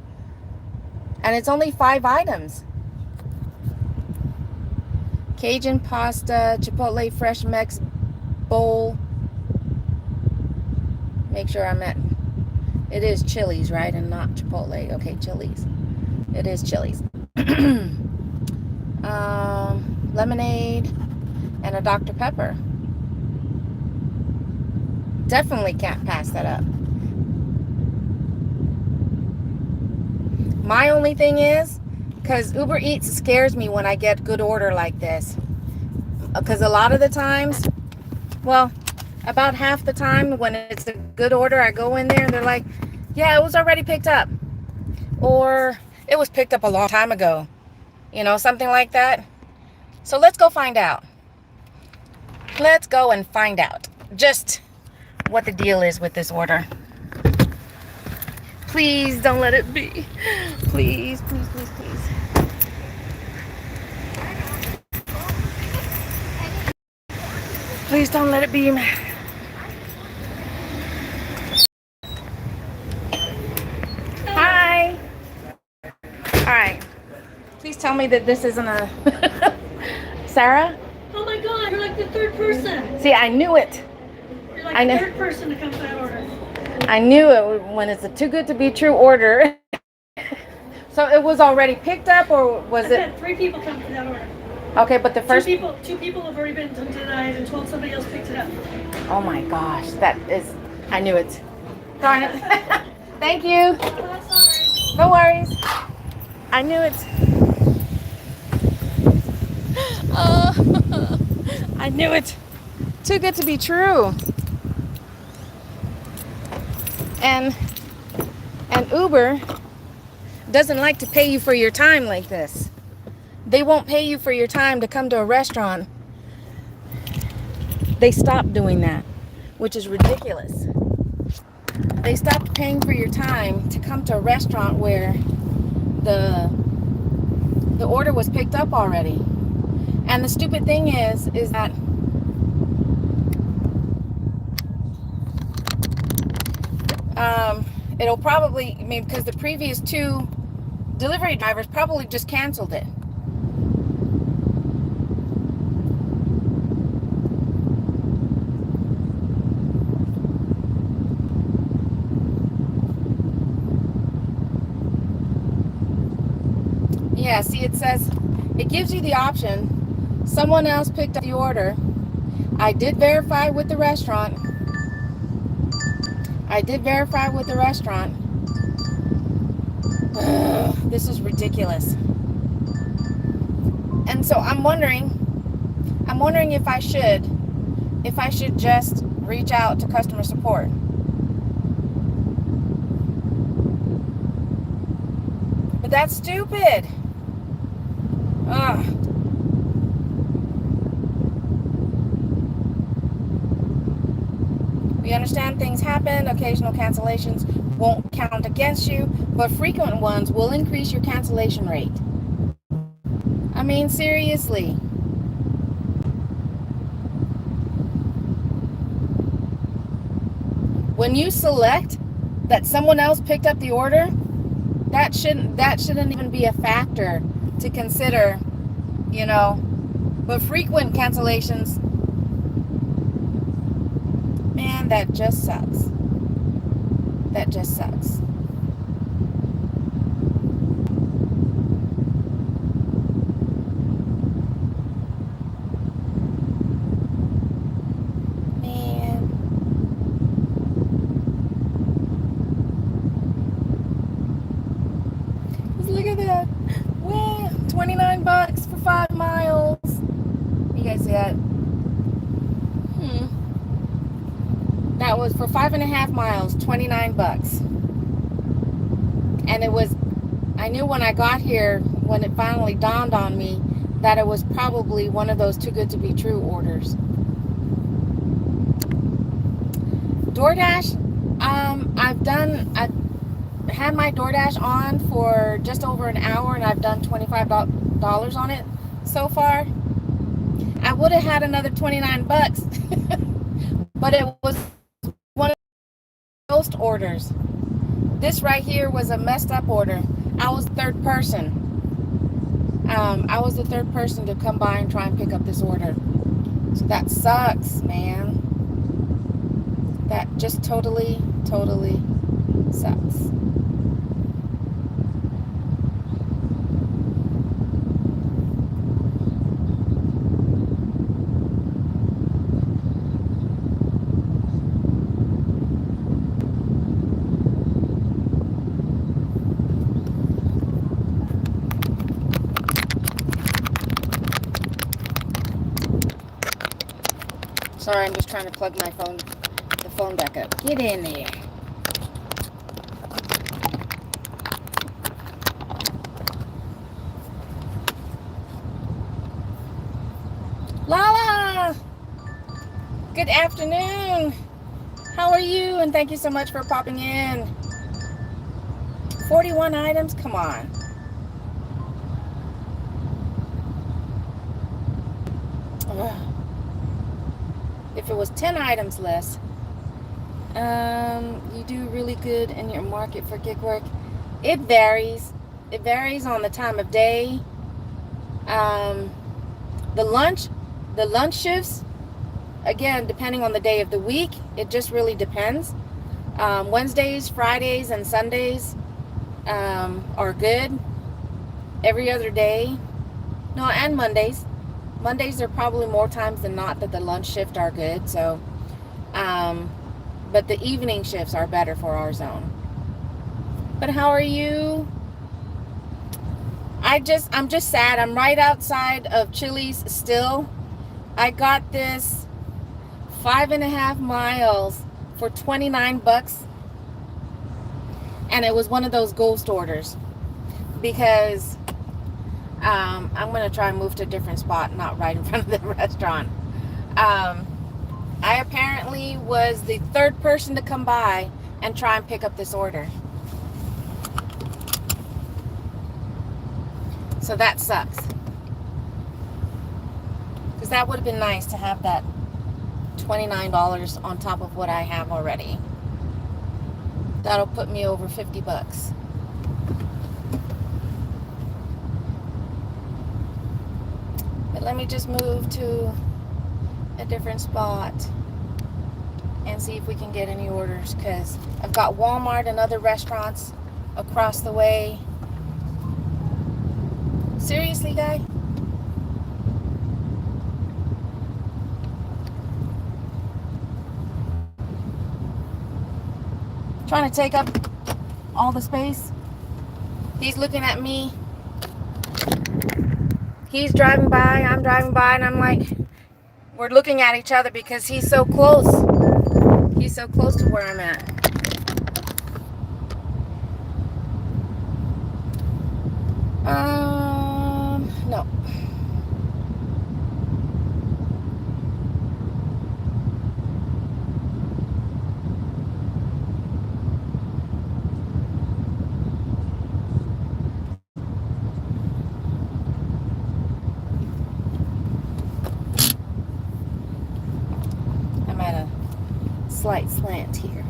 And it's only 5 items. Cajun pasta, Chipotle fresh Mex bowl. Make sure I'm at, it is Chili's, right? And not Chipotle. Okay, Chili's. It is Chili's. Lemonade and a Dr. Pepper. Definitely can't pass that up. My only thing is, because Uber Eats scares me when I get good order like this. Because a lot of the times, well, about half the time when it's a good order, I go in there and they're like, yeah, it was already picked up. Or it was picked up a long time ago. You know, something like that. So let's go find out. Let's go and find out just what the deal is with this order. Please don't let it be. Please, please, please, please. Please don't let it be. Hi. All right. Please tell me that this isn't a Sarah? Oh my God, you're like the third person. See, I knew it. You're like I know. the third person to come to that order. I knew it when it's a too good to be true order. So it was already picked up, or was I've it? had 3 people come to that order. Okay, but the first. Two people have already been denied and told somebody else picked it up. Oh my gosh, that is. I knew it. Darn it. Thank you. Oh, sorry. No worries. I knew it. I knew it. Too good to be true. And Uber doesn't like to pay you for your time like this. They won't pay you for your time to come to a restaurant. They stopped doing that, which is ridiculous. They stopped paying for your time to come to a restaurant where the order was picked up already. And the stupid thing is that it'll probably, I mean, because the previous 2 delivery drivers probably just canceled it. Yeah, see, it says, it gives you the option. Someone else picked up the order. I did verify with the restaurant. Ugh, this is ridiculous. And so I'm wondering if I should just reach out to customer support. But that's stupid. Ugh. We understand things happen. Occasional cancellations won't count against you, but frequent ones will increase your cancellation rate. I mean, seriously. When you select that someone else picked up the order, that shouldn't even be a factor to consider, you know. But frequent cancellations, man, that just sucks. That just sucks. Man. Just look at that. Wow, 29 bucks for 5 miles. You guys see that? That was for 5.5 miles, 29 bucks. And it was, I knew when I got here, when it finally dawned on me, that it was probably one of those too good to be true orders. DoorDash, I've had my DoorDash on for just over an hour, and I've done $25 on it so far. I would have had another 29 bucks, but it was one of the ghost orders. This right here was a messed up order. I was the third person. I was the third person to come by and try and pick up this order. So that sucks, man. That just totally sucks. Sorry, I'm just trying to plug the phone back up. Get in there. Lala! Good afternoon. How are you? And thank you so much for popping in. 41 items? Come on. Ugh. If it was 10 items less, you do really good in your market for gig work. It varies. It varies on the time of day. The lunch shifts, again, depending on the day of the week, it just really depends. Wednesdays, Fridays, and Sundays are good. Every other day, no, and Mondays. Mondays are probably more times than not that the lunch shift are good. So, but the evening shifts are better for our zone. But how are you? I'm just sad. I'm right outside of Chili's still. I got this 5.5 miles for 29 bucks. And it was one of those ghost orders. Because I'm going to try and move to a different spot, not right in front of the restaurant. I apparently was the third person to come by and try and pick up this order. So that sucks. Because that would have been nice to have that $29 on top of what I have already. That'll put me over 50 bucks. But let me just move to a different spot and see if we can get any orders, because I've got Walmart and other restaurants across the way. Seriously, guy? Trying to take up all the space. He's looking at me. He's driving by, I'm driving by, and I'm like, we're looking at each other because he's so close. He's so close to where I'm at. No. I'm at a slight slant here.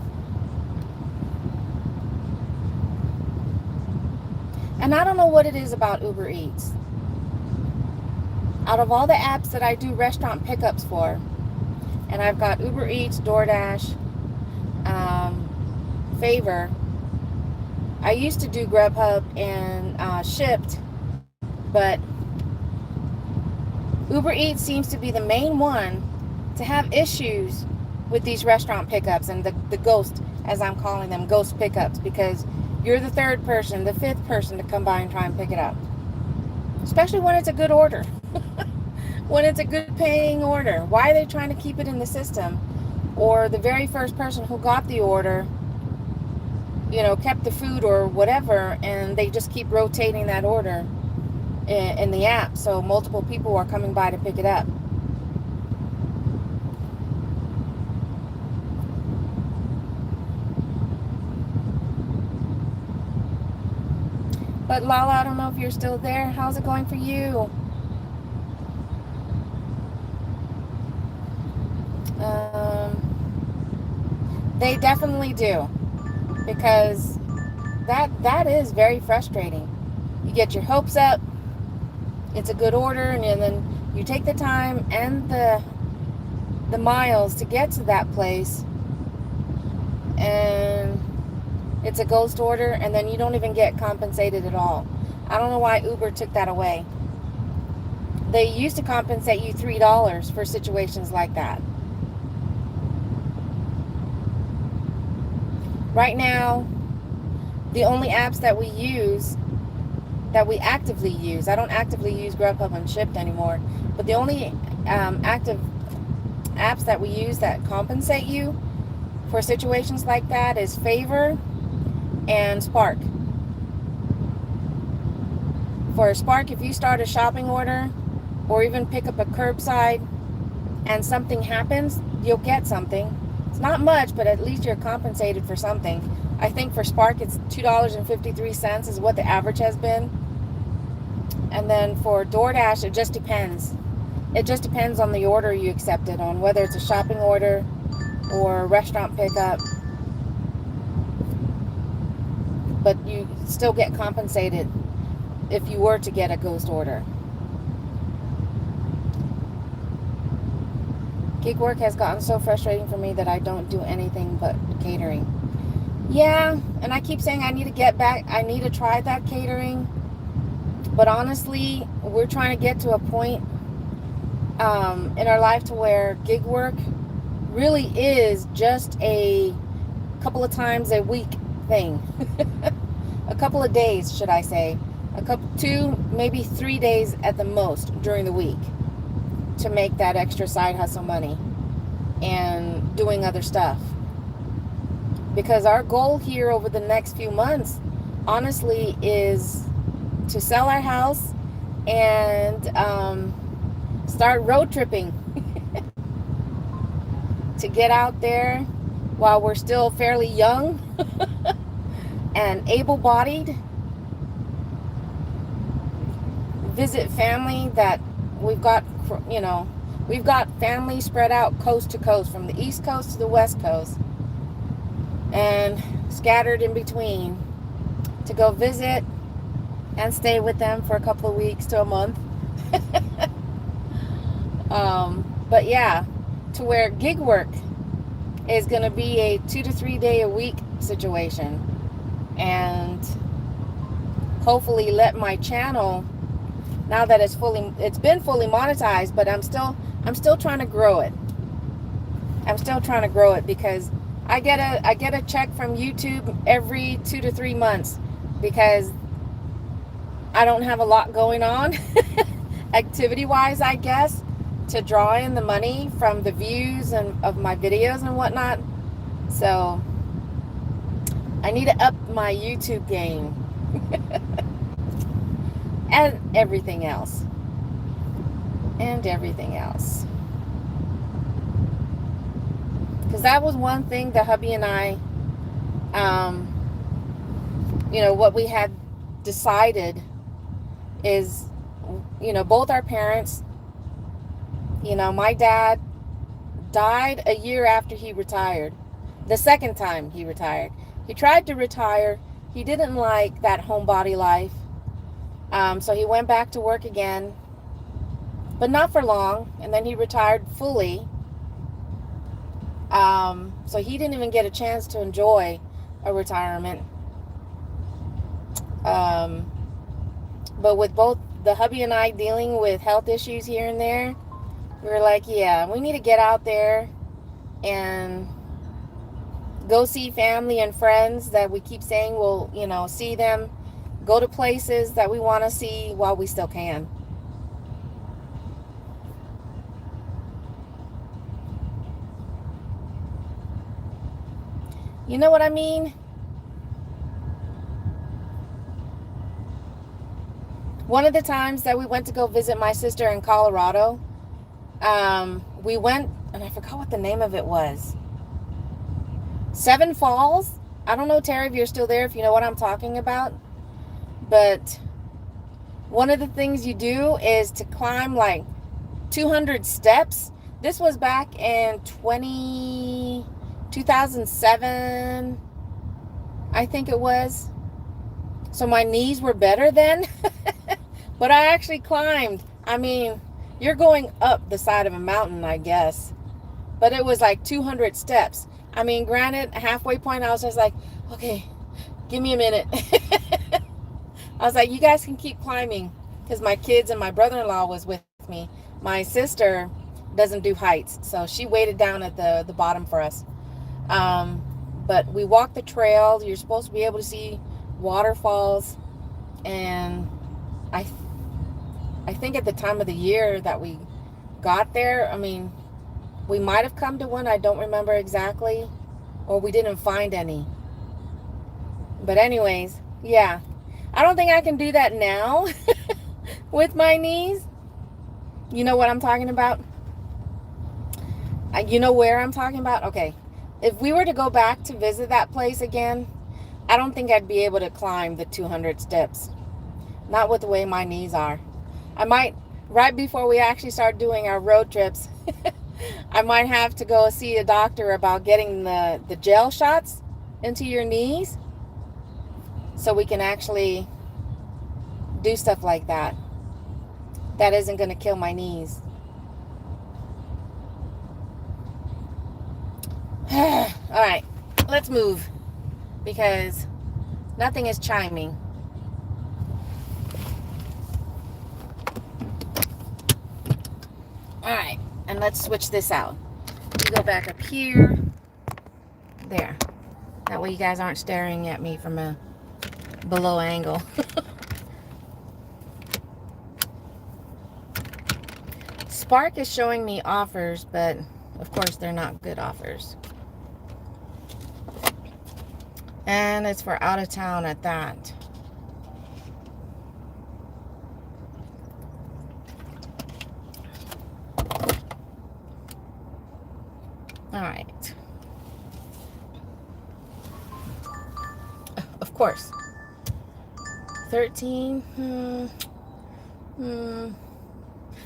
And I don't know what it is about Uber Eats. Out of all the apps that I do restaurant pickups for, and I've got Uber Eats, DoorDash, Favor. I used to do Grubhub and Shipt, but Uber Eats seems to be the main one to have issues with these restaurant pickups and the ghost, as I'm calling them, ghost pickups, because you're the third person, the fifth person to come by and try and pick it up. Especially when it's a good order. When it's a good paying order. Why are they trying to keep it in the system? Or the very first person who got the order, you know, kept the food or whatever, and they just keep rotating that order in the app, so multiple people are coming by to pick it up. But Lala, I don't know if you're still there. How's it going for you? They definitely do, because that is very frustrating. You get your hopes up, it's a good order, and then you take the time and the miles to get to that place, and it's a ghost order, and then you don't even get compensated at all. I don't know why Uber took that away. They used to compensate you $3 for situations like that. Right now, the only apps that we use, that we actively use, I don't actively use Grubhub and Shipt anymore, but the only active apps that we use that compensate you for situations like that is Favor and Spark. For Spark, if you start a shopping order or even pick up a curbside and something happens, you'll get something. It's not much, but at least you're compensated for something. I think for Spark, it's $2.53 is what the average has been. And then for DoorDash, it just depends. It just depends on the order you accepted, on whether it's a shopping order or a restaurant pickup. But you still get compensated if you were to get a ghost order. Gig work has gotten so frustrating for me that I don't do anything but catering. Yeah, and I keep saying I need to get back. I need to try that catering. But honestly, we're trying to get to a point in our life to where gig work really is just a couple of times a week thing. A couple of days, should I say. 2, maybe 3 days at the most during the week to make that extra side hustle money and doing other stuff. Because our goal here over the next few months, honestly, is to sell our house and start road tripping. To get out there while we're still fairly young and able-bodied. Visit family that we've got, we've got family spread out coast to coast, from the East Coast to the West Coast, and scattered in between, to go visit and stay with them for a couple of weeks to a month. But yeah, to where gig work is going to be a 2 to 3 day a week situation, and hopefully let my channel, now that it's been fully monetized, but I'm still trying to grow it. I'm still trying to grow it, because I get a check from YouTube every 2 to 3 months, because I don't have a lot going on activity wise, I guess, to draw in the money from the views and of my videos and whatnot. So I need to up my YouTube game. And everything else. Because that was one thing that hubby and I, what we had decided is, both our parents, my dad died a year after he retired. The second time he retired. He tried to retire. He didn't like that homebody life. So he went back to work again, but not for long. And then he retired fully. So he didn't even get a chance to enjoy a retirement. But with both the hubby and I dealing with health issues here and there, we were like, yeah, we need to get out there and go see family and friends that we keep saying we'll, see them. Go to places that we want to see while we still can. You know what I mean? One of the times that we went to go visit my sister in Colorado, we went, and I forgot what the name of it was. Seven Falls. I don't know, Terry, if you're still there, if you know what I'm talking about. But one of the things you do is to climb like 200 steps This was back in 2007, I think it was. So my knees were better then. But I actually climbed. I mean, you're going up the side of a mountain, I guess. But it was like 200 steps. I mean, granted, halfway point, I was just like, okay, give me a minute. I was like, you guys can keep climbing, because my kids and my brother-in-law was with me. My sister doesn't do heights, so she waited down at the bottom for us. But we walked the trail. You're supposed to be able to see waterfalls, and I think at the time of the year that we got there, I mean, we might have come to one, I don't remember exactly, or we didn't find any. But anyways, yeah, I don't think I can do that now with my knees. You know what I'm talking about? You know where I'm talking about? Okay. If we were to go back to visit that place again, I don't think I'd be able to climb the 200 steps. Not with the way my knees are. I might, right before we actually start doing our road trips, I might have to go see a doctor about getting the gel shots into your knees so we can actually do stuff like that. That isn't going to kill my knees. All right, let's move because nothing is chiming. All right, and let's switch this out. You go back up here. There. That way you guys aren't staring at me from a below angle. Spark is showing me offers, but of course they're not good offers. And it's for out of town at that. All right. Of course. 13.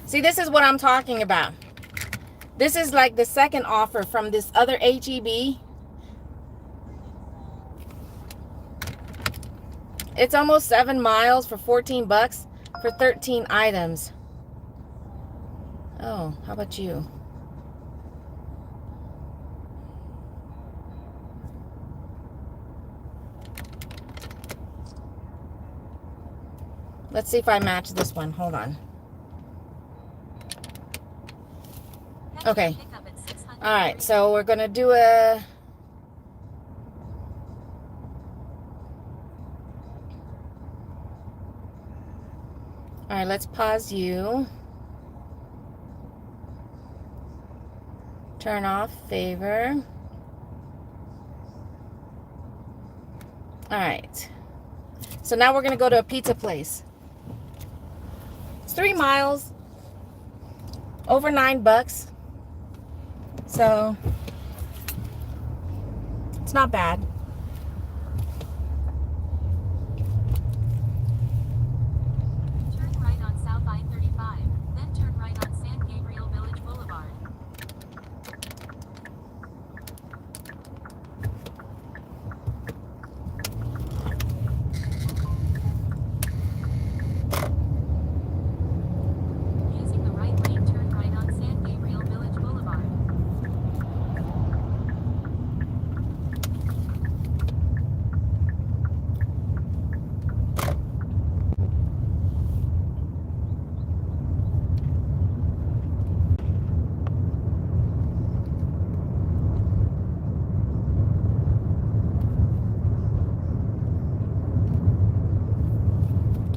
See, this is what I'm talking about. This is like the second offer from this other HEB. It's almost 7 miles for 14 bucks for 13 items. Oh, how about you? Let's see if I match this one. Hold on. Okay. All right, so we're going to do a... All right, let's pause you. Turn off favor. All right. So now we're going to go to a pizza place. It's 3 miles. Over 9 bucks. So it's not bad. Turn right on South I-35, then turn right on San Gabriel Village Boulevard. Using the right lane, turn right on San Gabriel Village Boulevard.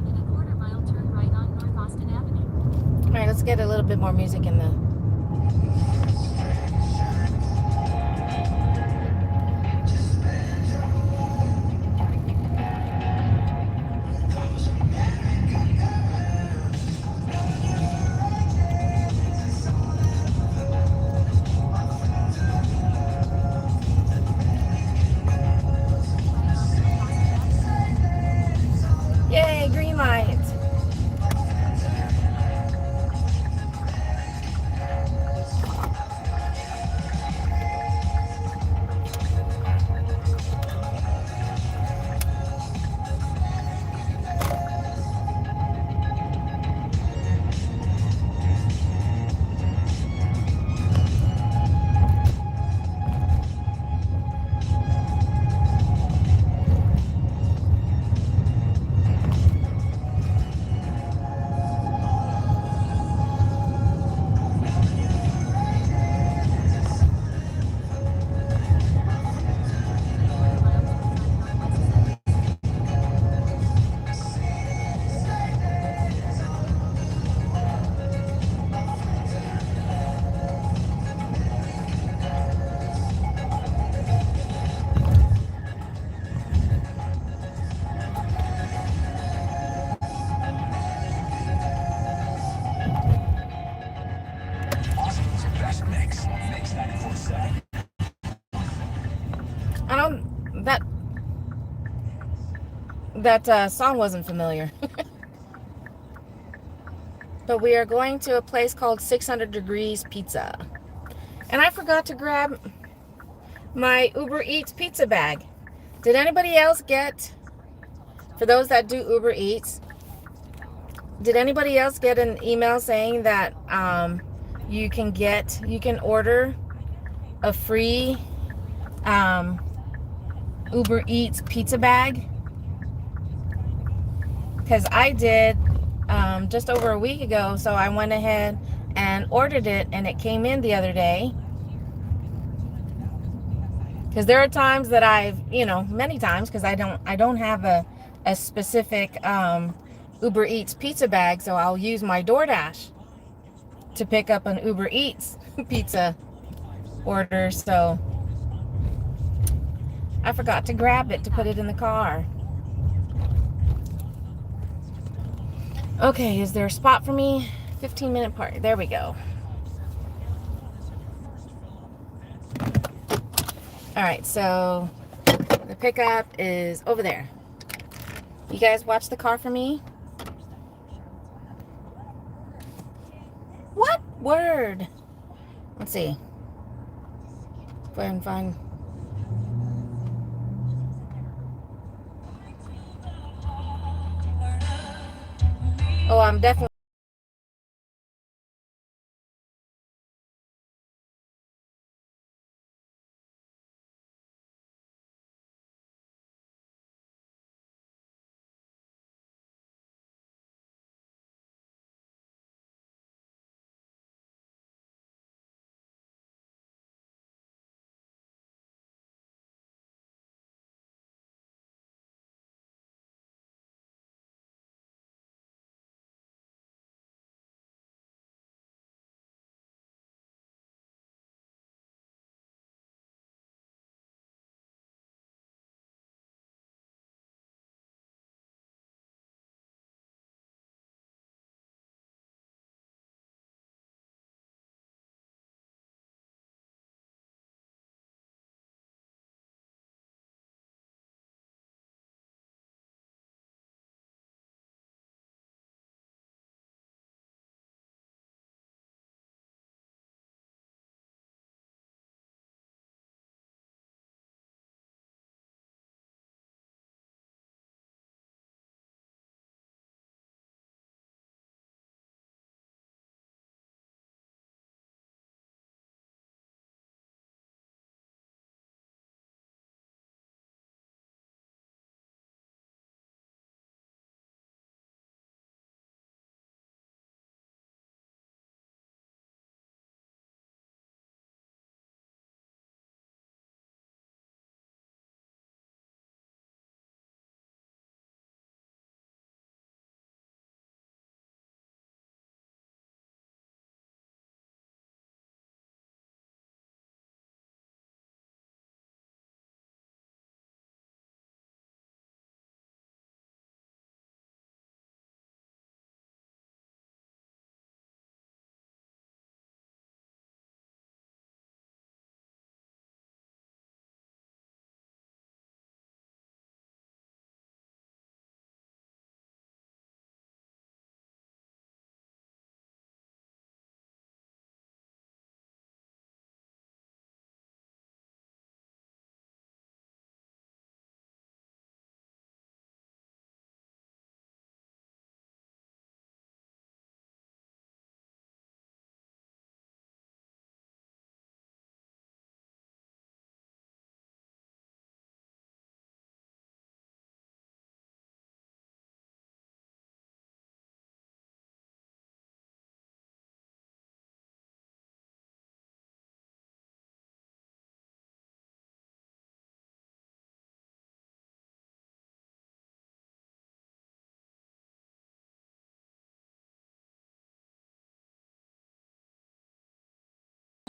In a quarter mile, turn right on North Austin Avenue. All right, let's get a little bit more music in the... Yay, green light. That song wasn't familiar. But we are going to a place called 600 Degrees Pizza. And I forgot to grab my Uber Eats pizza bag. Did anybody else get, for those that do Uber Eats, did anybody else get an email saying that you can order a free Uber Eats pizza bag? Because I did just over a week ago, so I went ahead and ordered it, and it came in the other day. Because there are times that many times, because I don't have a specific Uber Eats pizza bag, so I'll use my DoorDash to pick up an Uber Eats pizza order. So I forgot to grab it to put it in the car. Okay, is there a spot for me? 15-minute park. There we go. All right, so the pickup is over there. You guys watch the car for me? What word? Let's see. Go ahead and find. Oh, I'm definitely.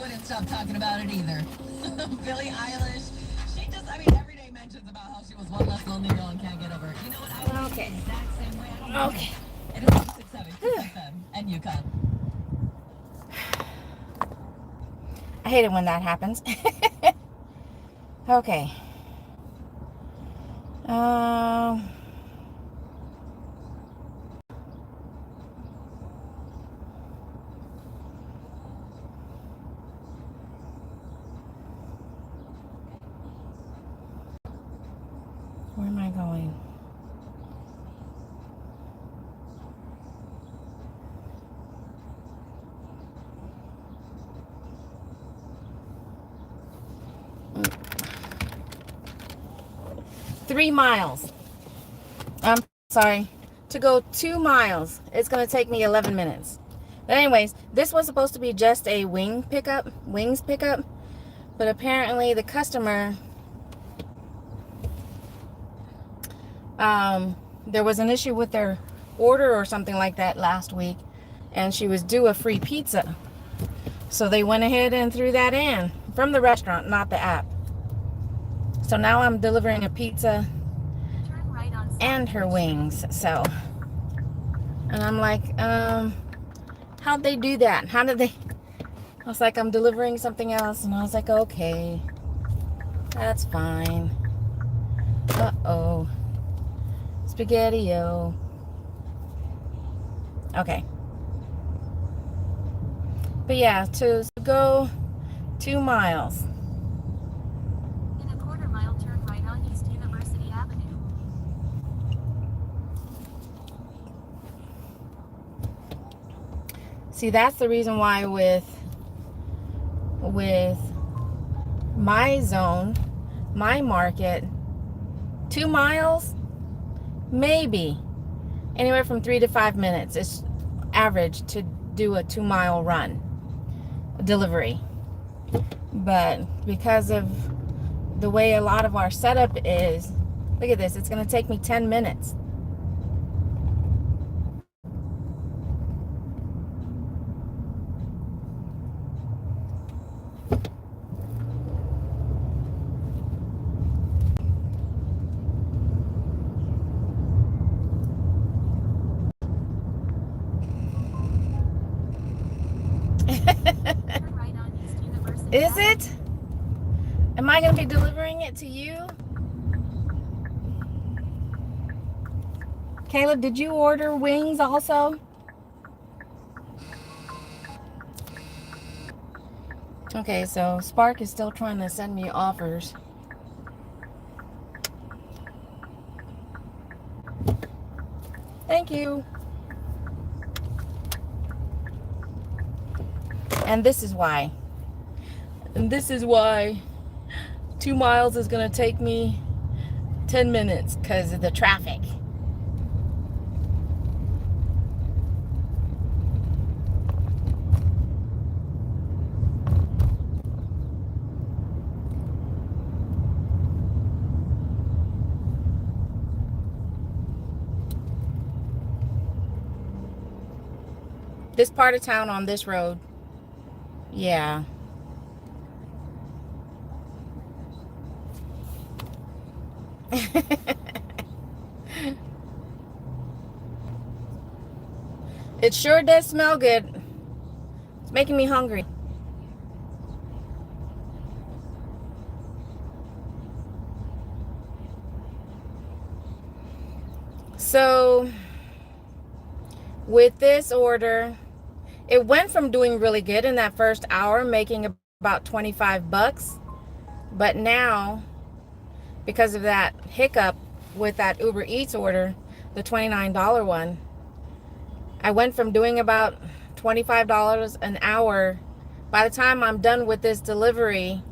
Wouldn't stop talking about it either. Billie Eilish, she just, every day mentions about how she was one less lonely girl and can't get over it. You know what? I was Okay. the exact same way. Okay. It is 667 FM and UConn. I hate it when that happens. Okay. I going? Mm. 3 miles. I'm sorry. To go 2 miles, it's going to take me 11 minutes. But anyways, this was supposed to be just a wings pickup. But apparently the customer, there was an issue with their order or something like that last week. And she was due a free pizza. So they went ahead and threw that in from the restaurant, not the app. So now I'm delivering a pizza Turn right on and her wings. So, and I'm like, how'd they do that? How did they? I was like, I'm delivering something else. And I was like, okay, that's fine. Uh-oh. Spaghetti-o. Okay. But yeah, to go 2 miles. In a quarter mile, turn right on East University Avenue. See, that's the reason why with my zone, my market, 2 miles, maybe anywhere from 3 to 5 minutes is average to do a 2 mile run delivery. But because of the way a lot of our setup is, look at this, it's going to take me 10 minutes. Turn right on East University Is Avenue. it? Am I going to be delivering it to you? Caleb, did you order wings also? Okay, so Spark is still trying to send me offers. Thank you. And this is why. And this is why 2 miles is going to take me 10 minutes because of the traffic. This part of town on this road. Yeah. It sure does smell good. It's making me hungry. So with this order, it went from doing really good in that first hour, making about 25 bucks. But now, because of that hiccup with that Uber Eats order, the $29 one, I went from doing about $25 an hour. By the time I'm done with this delivery,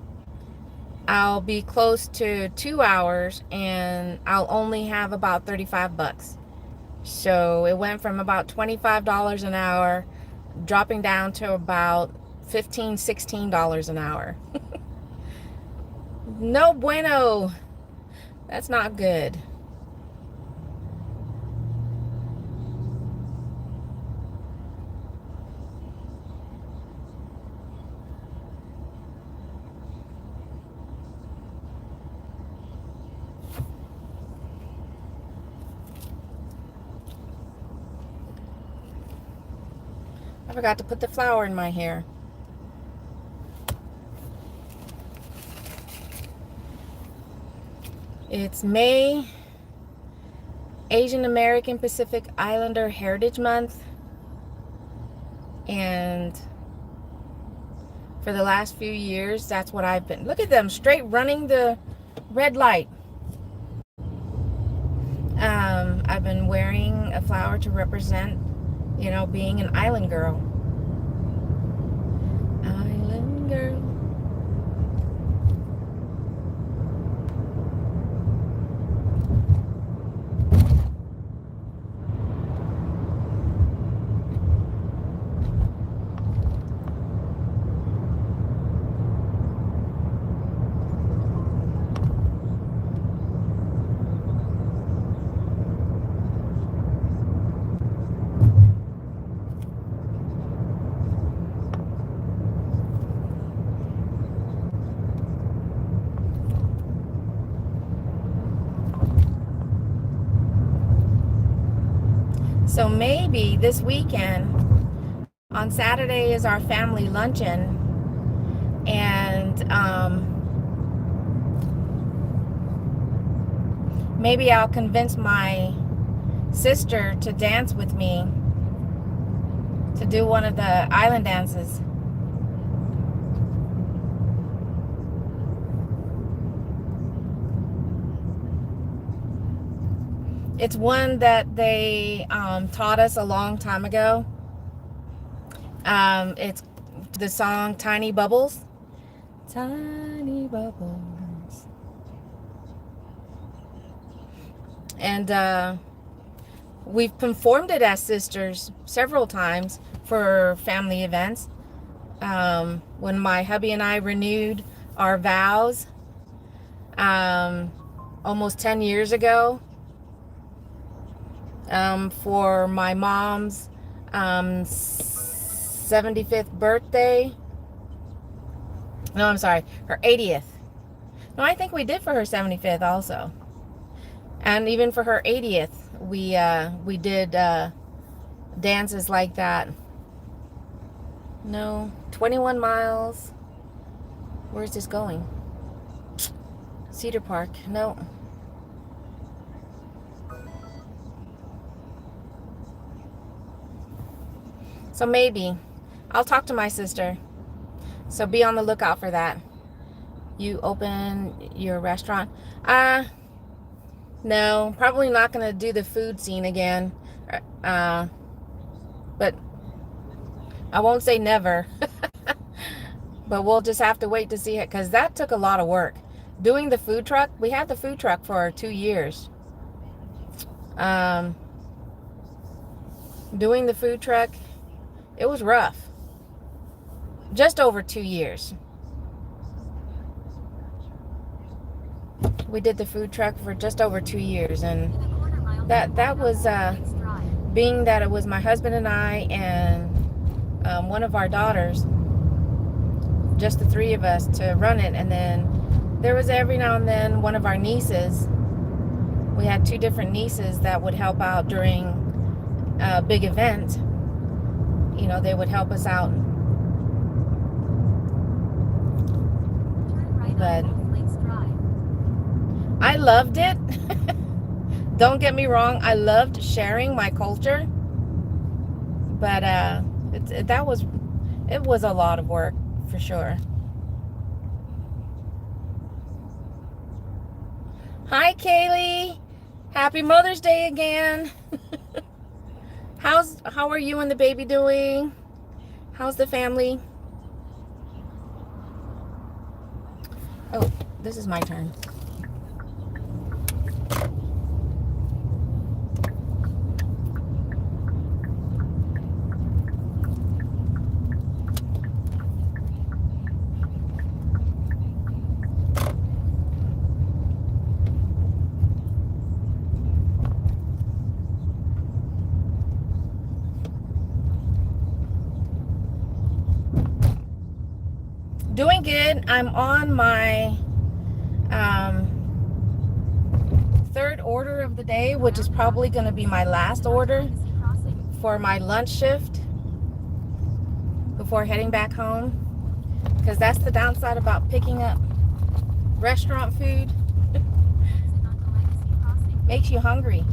I'll be close to 2 hours and I'll only have about 35 bucks. So it went from about $25 an hour, dropping down to about $15, $16 an hour. No bueno. That's not good. I forgot to put the flour in my hair. It's May, Asian American Pacific Islander Heritage Month. And for the last few years, that's what I've been. Look at them, straight running the red light. a flower to represent, you know, being an island girl. Island girl. So maybe this weekend, on Saturday is our family luncheon, and maybe I'll convince my sister to dance with me, to do one of the island dances. It's one that they taught us a long time ago. It's the song Tiny Bubbles. Tiny Bubbles. And we've performed it as sisters several times for family events. When my hubby and I renewed our vows almost 10 years ago, for my mom's 75th birthday. No, I'm sorry, her 80th. No, I think we did for her 75th also. And even for her 80th, we did dances like that. No, 21 miles. Where's this going? Cedar Park. No. So maybe I'll talk to my sister. So be on the lookout for that. You open your restaurant? No, probably not going to do the food scene again. But I won't say never. But we'll just have to wait to see it, because that took a lot of work. Doing the food truck, we had the food truck for 2 years. Doing the food truck, it was rough. Just over 2 years. We did the food truck for just over 2 years, and that was being that it was my husband and I and one of our daughters, just the three of us to run it. And then there was every now and then one of our nieces. We had 2 different nieces that would help out during a big event. You know, they would help us out. But I loved it. Don't get me wrong, I loved sharing my culture. But it was a lot of work for sure. Hi Kaylee. Happy Mother's Day again. How are you and the baby doing? How's the family? Oh, this is my turn. Doing good. I'm on my 3rd order of the day, which is probably going to be my last order for my lunch shift before heading back home, because that's the downside about picking up restaurant food. Makes you hungry.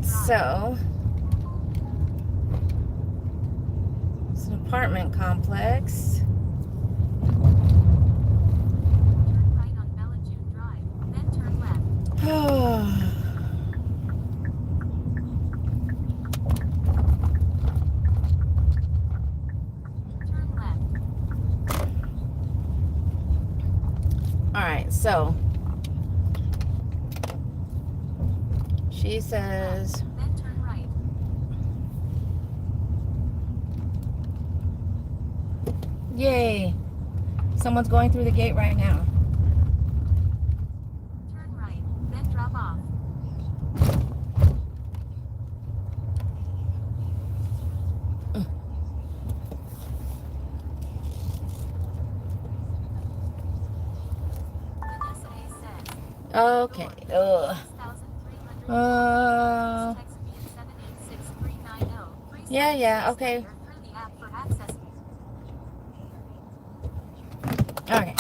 right, so it's an apartment complex. Turn right on Bella June Drive, then turn left. Turn left. All right, so she says, Then turn right. yay, someone's going through the gate right now. Turn right, then drop off. Vanessa A says, Okay, ugh. 6300. Uh, Text me at 786390. yeah, okay. Through the app for access. Okay.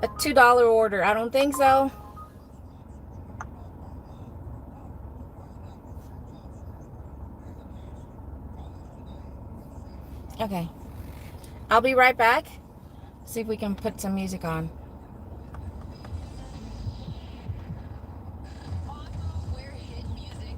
A $2 order. I don't think so. Okay. I'll be right back. See if we can put some music on. Where hit music.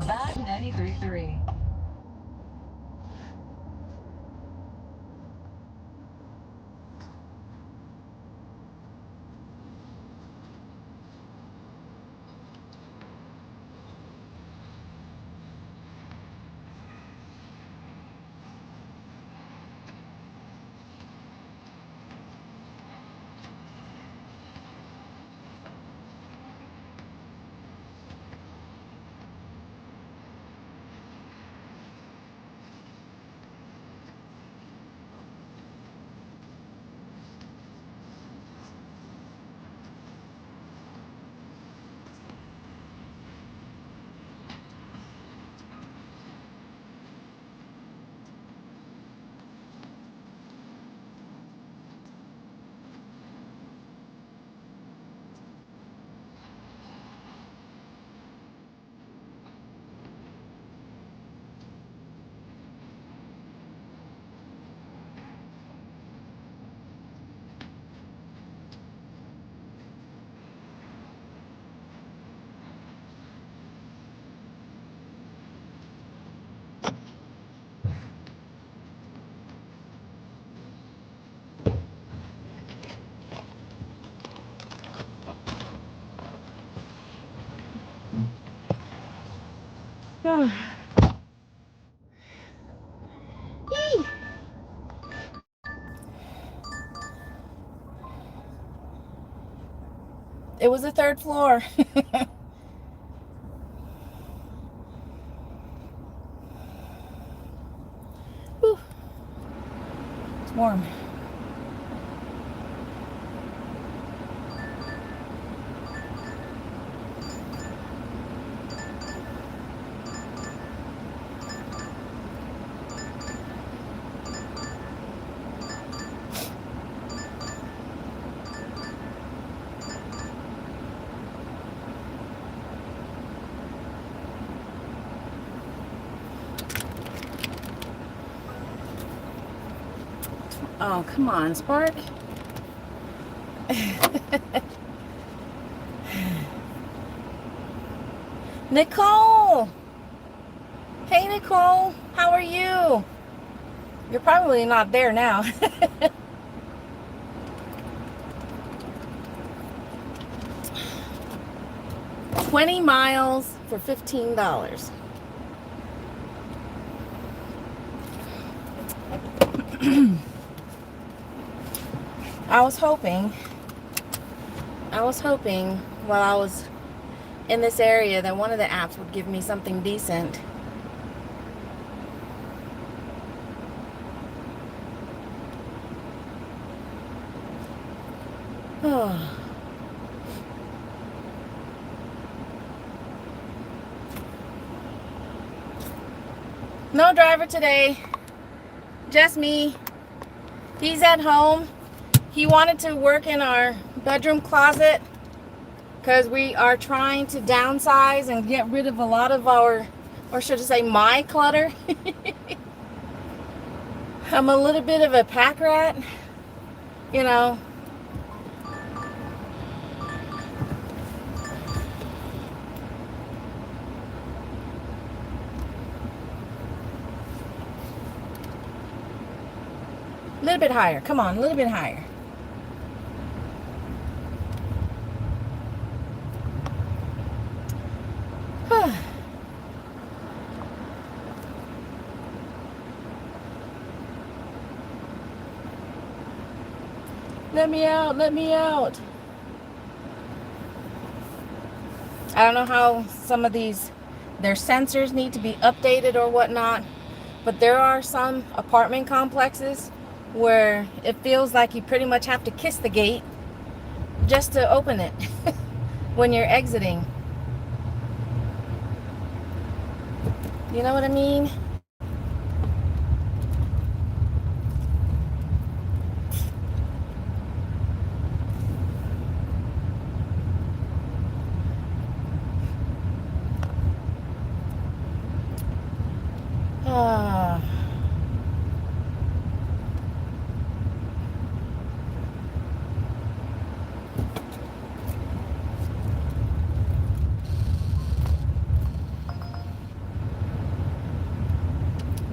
That 93.3. Oh. Yay. It was the third floor. Whew. It's warm. Oh, come on, Spark. Nicole! Hey, Nicole. How are you? You're probably not there now. 20 miles for $15. I was hoping while I was in this area that one of the apps would give me something decent. Oh. No driver today, just me. He's at home. He wanted to work in our bedroom closet because we are trying to downsize and get rid of a lot of our, or should I say my clutter. I'm a little bit of a pack rat, you know. A little bit higher. Come on, a little bit higher. Let me out, let me out. I don't know how some of these, their sensors need to be updated or whatnot, but there are some apartment complexes where it feels like you pretty much have to kiss the gate just to open it when you're exiting. You know what I mean?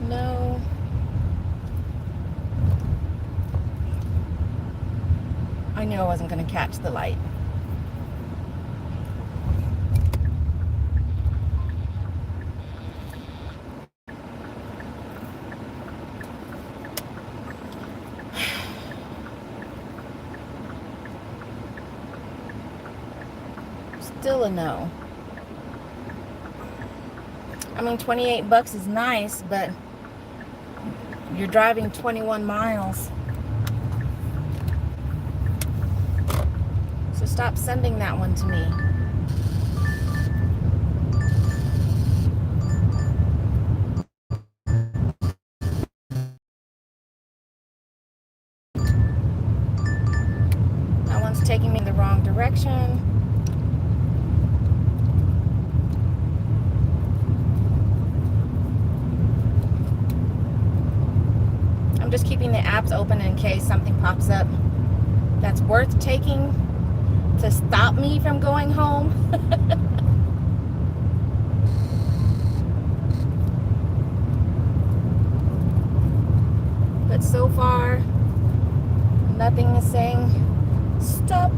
No. I knew I wasn't going to catch the light. Still a no. I mean, 28 bucks is nice, but you're driving 21 miles. So stop sending that one to me. That one's taking me in the wrong direction. I'm just keeping the apps open in case something pops up that's worth taking to stop me from going home. But so far, nothing is saying stop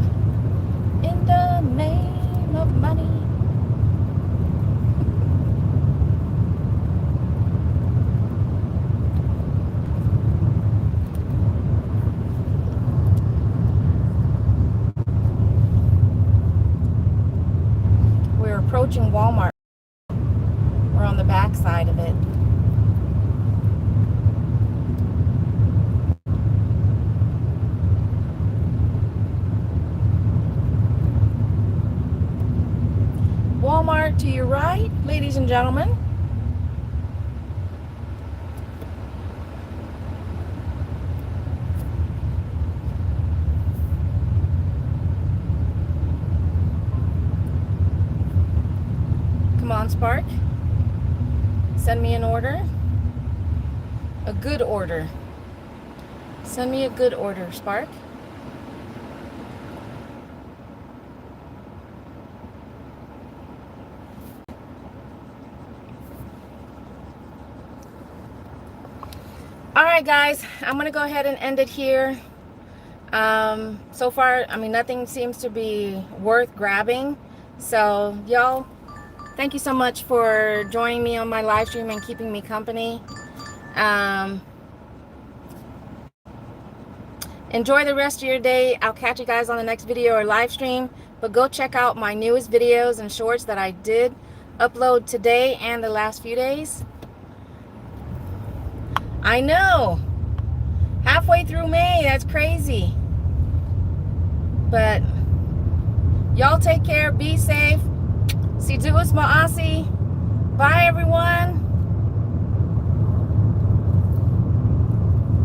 in the name of money. approaching Walmart. We're on the back side of it. Walmart to your right, ladies and gentlemen. Come on, Spark. Send me an order. A good order. Send me a good order, Spark. All right, guys, I'm going to go ahead and end it here. So far, I mean, nothing seems to be worth grabbing. So, y'all, thank you so much for joining me on my live stream and keeping me company. Enjoy the rest of your day. I'll catch you guys on the next video or live stream. But go check out my newest videos and shorts that I did upload today and the last few days. I know. Halfway through May, that's crazy. But y'all take care, be safe. Si Duos Ma'asi. Bye, everyone.